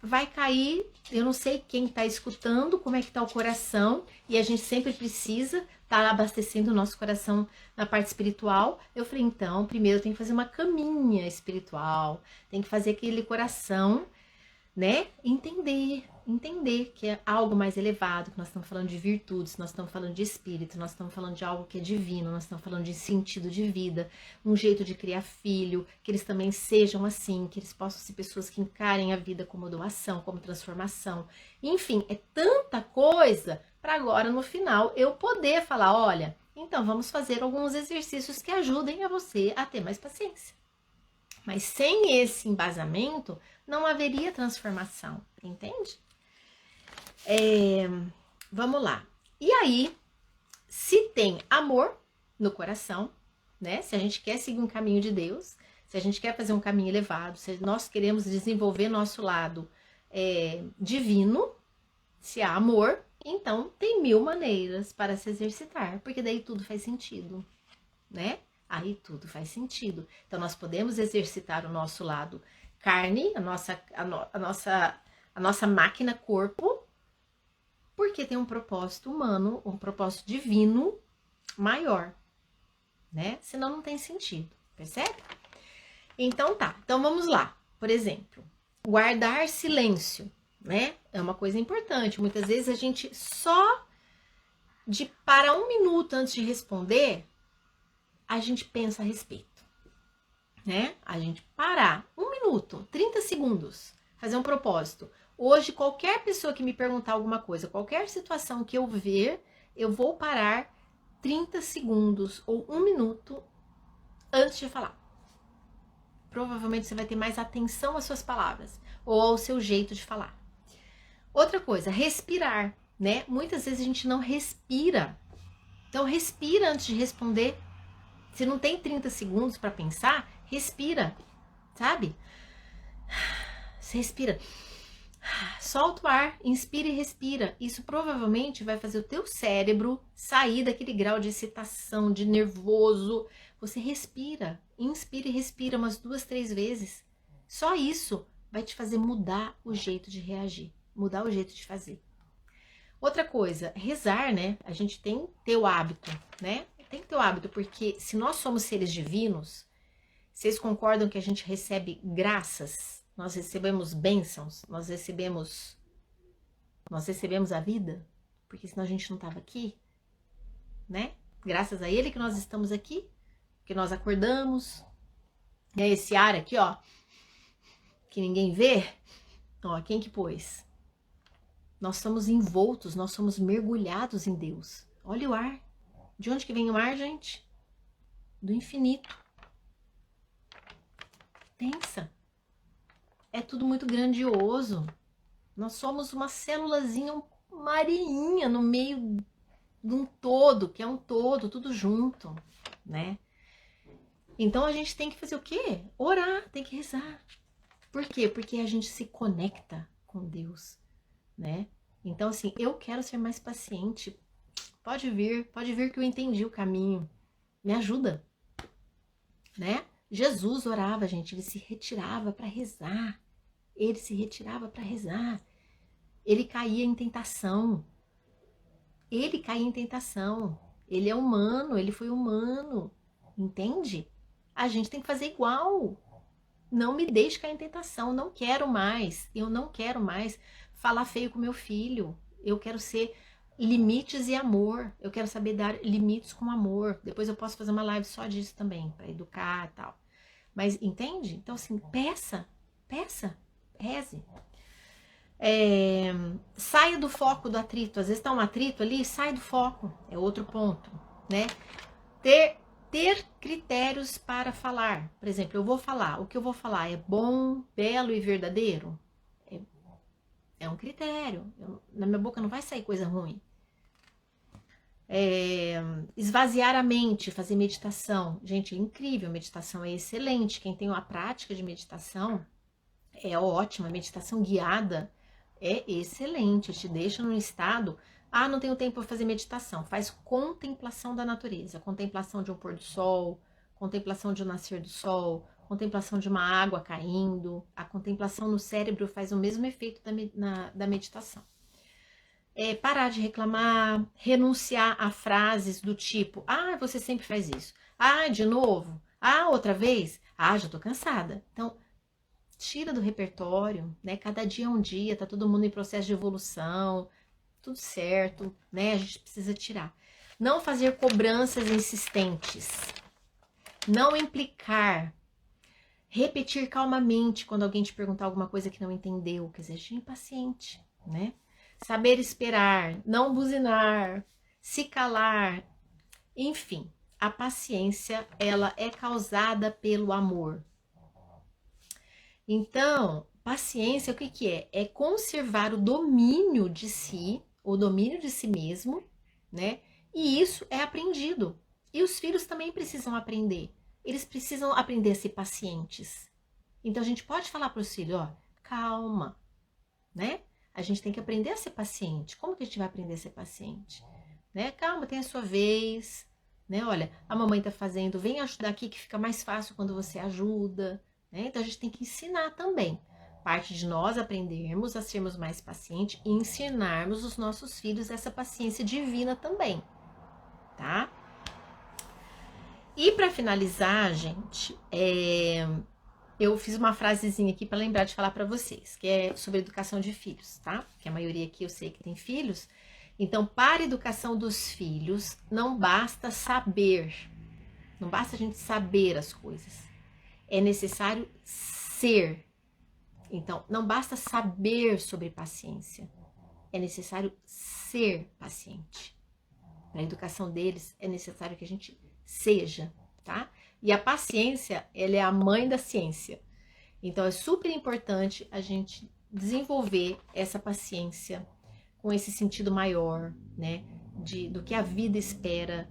vai cair, eu não sei quem está escutando, como é que está o coração, e a gente sempre precisa estar abastecendo o nosso coração na parte espiritual. Eu falei, então, primeiro tem que fazer uma caminha espiritual, tem que fazer aquele coração, né, entender que é algo mais elevado, que nós estamos falando de virtudes, nós estamos falando de espírito, nós estamos falando de algo que é divino, nós estamos falando de sentido de vida, um jeito de criar filho, que eles também sejam assim, que eles possam ser pessoas que encarem a vida como doação, como transformação. Enfim, é tanta coisa para agora no final eu poder falar, olha, então vamos fazer alguns exercícios que ajudem a você a ter mais paciência. Mas sem esse embasamento, não haveria transformação, entende? Vamos lá. E aí, se tem amor no coração, né? Se a gente quer seguir um caminho de Deus, se a gente quer fazer um caminho elevado, se nós queremos desenvolver nosso lado divino, se há amor, então tem 1000 maneiras para se exercitar, porque daí tudo faz sentido, né? Aí tudo faz sentido. Então nós podemos exercitar o nosso lado carne, a nossa máquina corpo, porque tem um propósito humano, um propósito divino maior, né? Senão não tem sentido, percebe? Então tá, então vamos lá. Por exemplo, guardar silêncio, né? É uma coisa importante. Muitas vezes a gente só de parar 1 minuto antes de responder, a gente pensa a respeito, né? A gente parar 1 minuto, 30 segundos, fazer um propósito. Hoje, qualquer pessoa que me perguntar alguma coisa, qualquer situação que eu ver, eu vou parar 30 segundos ou 1 minuto antes de falar. Provavelmente você vai ter mais atenção às suas palavras ou ao seu jeito de falar. Outra coisa, respirar, né? Muitas vezes a gente não respira. Então, respira antes de responder. Se não tem 30 segundos para pensar, respira, sabe? Você respira. Solta o ar, inspira e respira. Isso provavelmente vai fazer o teu cérebro sair daquele grau de excitação, de nervoso. Você respira, inspira e respira umas 2, 3 vezes. Só isso vai te fazer mudar o jeito de reagir, mudar o jeito de fazer. Outra coisa, rezar, né? A gente tem que ter o hábito, né? Tem que ter o hábito, porque se nós somos seres divinos, vocês concordam que a gente recebe graças? Nós recebemos bênçãos? Nós recebemos a vida? Porque senão a gente não estava aqui, né? Graças a Ele que nós estamos aqui, que nós acordamos. É esse ar aqui, ó, que ninguém vê. Ó, quem que pôs? Nós somos envoltos, nós somos mergulhados em Deus. Olha o ar. De onde que vem o ar, gente? Do infinito. Pensa. É tudo muito grandioso. Nós somos uma célulazinha, uma areinha no meio de um todo, que é um todo, tudo junto, né? Então a gente tem que fazer o quê? Orar, tem que rezar. Por quê? Porque a gente se conecta com Deus, né? Então assim, eu quero ser mais paciente. Pode vir que eu entendi o caminho. Me ajuda, né? Jesus orava, gente, ele se retirava para rezar. Ele se retirava para rezar. Ele caía em tentação. Ele caía em tentação. Ele é humano, ele foi humano. Entende? A gente tem que fazer igual. Não me deixe cair em tentação. Não quero mais. Eu não quero mais falar feio com meu filho. Eu quero ser limites e amor. Eu quero saber dar limites com amor. Depois eu posso fazer uma live só disso também, para educar e tal. Mas entende? Então assim, peça, reze. Saia do foco do atrito. Às vezes tá um atrito ali, sai do foco. É outro ponto, né? Ter critérios para falar. Por exemplo, eu vou falar. O que eu vou falar é bom, belo e verdadeiro? É um critério. Na minha boca não vai sair coisa ruim. Esvaziar a mente, fazer meditação. Gente, é incrível, meditação é excelente. Quem tem uma prática de meditação é ótima, meditação guiada é excelente, te deixa num estado, não tenho tempo para fazer meditação, faz contemplação da natureza, contemplação de um pôr do sol, contemplação de um nascer do sol, contemplação de uma água caindo, a contemplação no cérebro faz o mesmo efeito da meditação. Parar de reclamar, renunciar a frases do tipo, você sempre faz isso, de novo, outra vez, já tô cansada. Então, tira do repertório, né? Cada dia é um dia, tá todo mundo em processo de evolução, tudo certo, né? A gente precisa tirar. Não fazer cobranças insistentes. Não implicar. Repetir calmamente quando alguém te perguntar alguma coisa que não entendeu. Quer dizer, ser impaciente, né? Saber esperar, não buzinar, se calar. Enfim, a paciência, ela é causada pelo amor. Então, paciência, o que é? É conservar o domínio de si, o domínio de si mesmo, né? E isso é aprendido. E os filhos também precisam aprender. Eles precisam aprender a ser pacientes. Então, a gente pode falar para os filhos, calma, né? A gente tem que aprender a ser paciente. Como que a gente vai aprender a ser paciente? Né? Calma, tem a sua vez, né? Olha, a mamãe tá fazendo, vem ajudar aqui que fica mais fácil quando você ajuda. Então a gente tem que ensinar também. Parte de nós aprendermos a sermos mais pacientes e ensinarmos os nossos filhos essa paciência divina também, tá? E para finalizar, gente, eu fiz uma frasezinha aqui para lembrar de falar para vocês, que é sobre educação de filhos, tá? Que a maioria aqui eu sei que tem filhos. Então, para a educação dos filhos, não basta saber, não basta a gente saber as coisas. É necessário ser. Então, não basta saber sobre paciência. É necessário ser paciente. Para a educação deles, é necessário que a gente seja, tá? E a paciência, ela é a mãe da ciência. Então, é super importante a gente desenvolver essa paciência com esse sentido maior, né? Do que a vida espera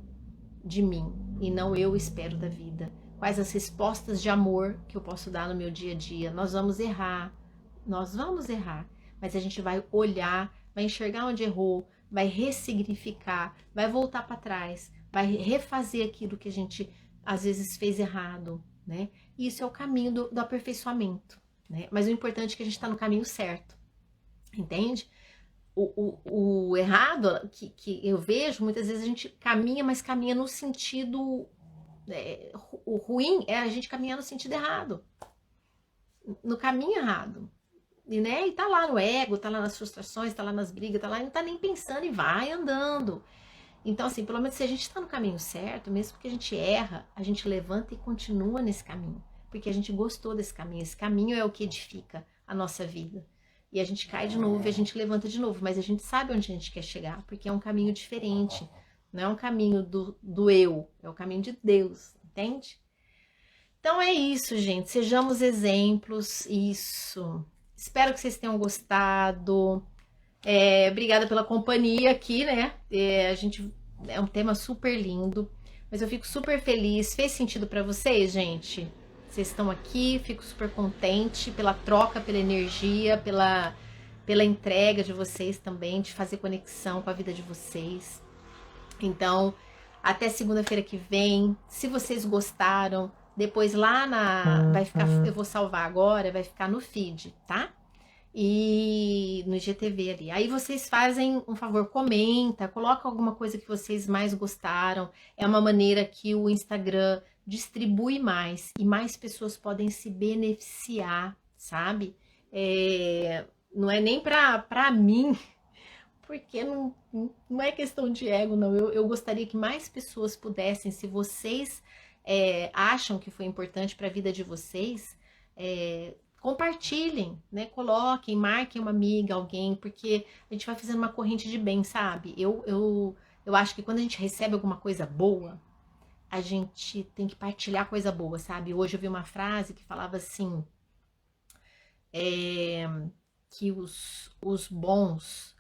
de mim e não eu espero da vida. Quais as respostas de amor que eu posso dar no meu dia a dia. Nós vamos errar, mas a gente vai olhar, vai enxergar onde errou, vai ressignificar, vai voltar para trás, vai refazer aquilo que a gente às vezes fez errado, né? Isso é o caminho do aperfeiçoamento, né? Mas o importante é que a gente está no caminho certo, entende? O errado que eu vejo, muitas vezes a gente caminha, mas caminha no sentido... o ruim é a gente caminhar no sentido errado, no caminho errado, né? E tá lá no ego, tá lá nas frustrações, tá lá nas brigas, tá lá e não tá nem pensando e vai andando. Então, assim, pelo menos se a gente tá no caminho certo, mesmo que a gente erra, a gente levanta e continua nesse caminho, porque a gente gostou desse caminho. Esse caminho é o que edifica a nossa vida. E a gente cai de novo e a gente levanta de novo, mas a gente sabe onde a gente quer chegar, porque é um caminho diferente. Não é um caminho do eu, é o caminho de Deus, entende? Então é isso, gente. Sejamos exemplos, isso. Espero que vocês tenham gostado. Obrigada pela companhia aqui, né? É um tema super lindo, mas eu fico super feliz. Fez sentido para vocês, gente? Vocês estão aqui, fico super contente pela troca, pela energia, pela entrega de vocês também, de fazer conexão com a vida de vocês. Então, até segunda-feira que vem. Se vocês gostaram, depois lá vai ficar, eu vou salvar agora, vai ficar no feed, tá? E no IGTV ali. Aí vocês fazem um favor, comenta, coloca alguma coisa que vocês mais gostaram. É uma maneira que o Instagram distribui mais e mais pessoas podem se beneficiar, sabe? Não é nem pra mim, porque não é questão de ego, não. Eu gostaria que mais pessoas pudessem, se vocês acham que foi importante para a vida de vocês, compartilhem, né? Coloquem, marquem uma amiga, alguém, porque a gente vai fazendo uma corrente de bem, sabe? Eu acho que quando a gente recebe alguma coisa boa, a gente tem que partilhar coisa boa, sabe? Hoje eu vi uma frase que falava assim, que os bons,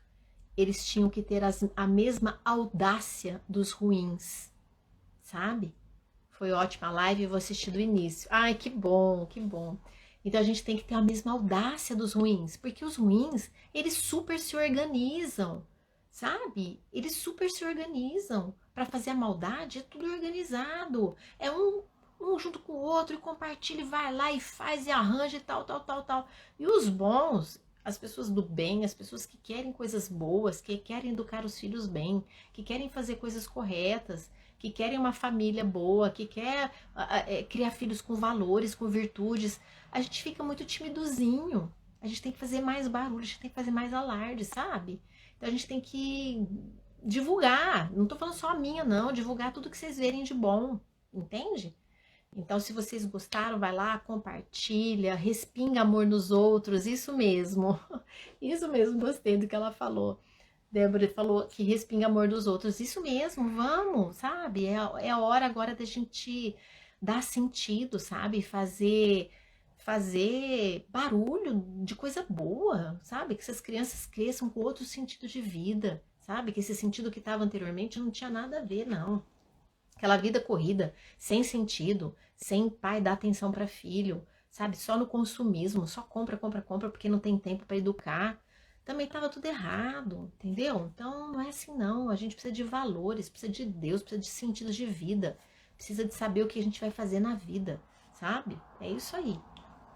eles tinham que ter a mesma audácia dos ruins, sabe? Foi ótima a live, eu vou assistir do início. Ai, que bom, que bom. Então a gente tem que ter a mesma audácia dos ruins, porque os ruins, eles super se organizam, sabe? Eles super se organizam. Para fazer a maldade é tudo organizado. É um junto com o outro e compartilha e vai lá e faz e arranja e tal, tal, tal, tal. E os bons, as pessoas do bem, as pessoas que querem coisas boas, que querem educar os filhos bem, que querem fazer coisas corretas, que querem uma família boa, que quer criar filhos com valores, com virtudes, a gente fica muito timidozinho. A gente tem que fazer mais barulho, a gente tem que fazer mais alarde, sabe? Então a gente tem que divulgar. Não tô falando só a minha, não. Divulgar tudo que vocês verem de bom, entende? Então, se vocês gostaram, vai lá, compartilha, respinga amor nos outros, isso mesmo. Isso mesmo, gostei do que ela falou. Débora falou que respinga amor dos outros. Isso mesmo, vamos, sabe? É a hora agora da gente dar sentido, sabe? Fazer barulho de coisa boa, sabe? Que essas crianças cresçam com outro sentido de vida, sabe? Que esse sentido que estava anteriormente não tinha nada a ver, não. Aquela vida corrida, sem sentido, sem pai dar atenção para filho, sabe? Só no consumismo, só compra, compra, compra, porque não tem tempo para educar. Também estava tudo errado, entendeu? Então não é assim não. A gente precisa de valores, precisa de Deus, precisa de sentido de vida, precisa de saber o que a gente vai fazer na vida, sabe? É isso aí,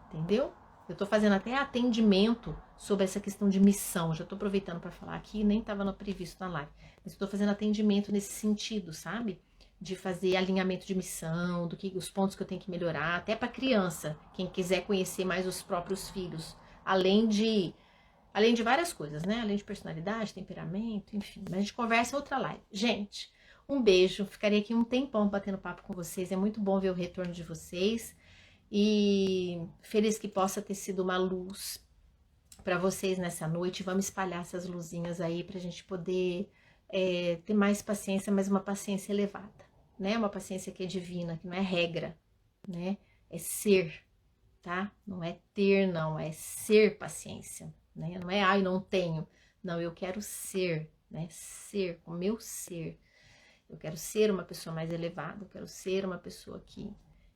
entendeu? Eu tô fazendo até atendimento sobre essa questão de missão. Já tô aproveitando para falar aqui, nem estava no previsto na live. Mas eu tô fazendo atendimento nesse sentido, sabe? De fazer alinhamento de missão, do que os pontos que eu tenho que melhorar, até para criança, quem quiser conhecer mais os próprios filhos, além de várias coisas, né? Além de personalidade, temperamento, enfim. Mas a gente conversa em outra live. Gente, um beijo. Ficarei aqui um tempão batendo papo com vocês. É muito bom ver o retorno de vocês. E feliz que possa ter sido uma luz para vocês nessa noite. Vamos espalhar essas luzinhas aí pra gente poder ter mais paciência, mas uma paciência elevada, né? Uma paciência que é divina, que não é regra, né? É ser, tá? Não é ter, não, é ser paciência, né? Não é, ai, não tenho. Não, eu quero ser, né? Ser, o meu ser. Eu quero ser uma pessoa mais elevada, eu quero ser uma pessoa que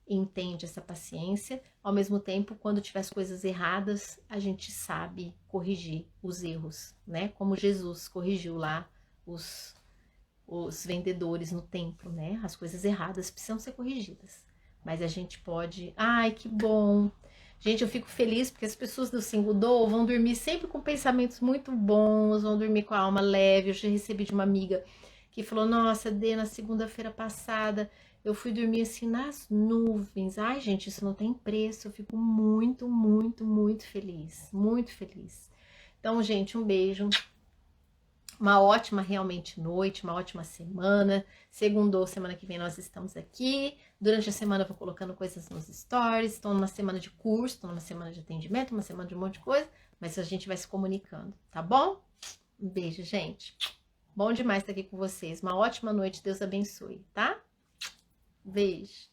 entende essa paciência. Ao mesmo tempo, quando tiver as coisas erradas, a gente sabe corrigir os erros, né? Como Jesus corrigiu lá os vendedores no templo, né? As coisas erradas precisam ser corrigidas. Mas a gente pode... Ai, que bom! Gente, eu fico feliz porque as pessoas do Single Doll vão dormir sempre com pensamentos muito bons, vão dormir com a alma leve. Eu já recebi de uma amiga que falou, nossa, Dê, na segunda-feira passada eu fui dormir assim nas nuvens. Ai, gente, isso não tem preço. Eu fico muito, muito, muito feliz. Muito feliz. Então, gente, um beijo. Uma ótima realmente noite, uma ótima semana. Segundou, semana que vem nós estamos aqui. Durante a semana eu vou colocando coisas nos stories. Estou numa semana de curso, estou numa semana de atendimento, uma semana de um monte de coisa. Mas a gente vai se comunicando, tá bom? Um beijo, gente. Bom demais estar aqui com vocês. Uma ótima noite, Deus abençoe, tá? Beijo.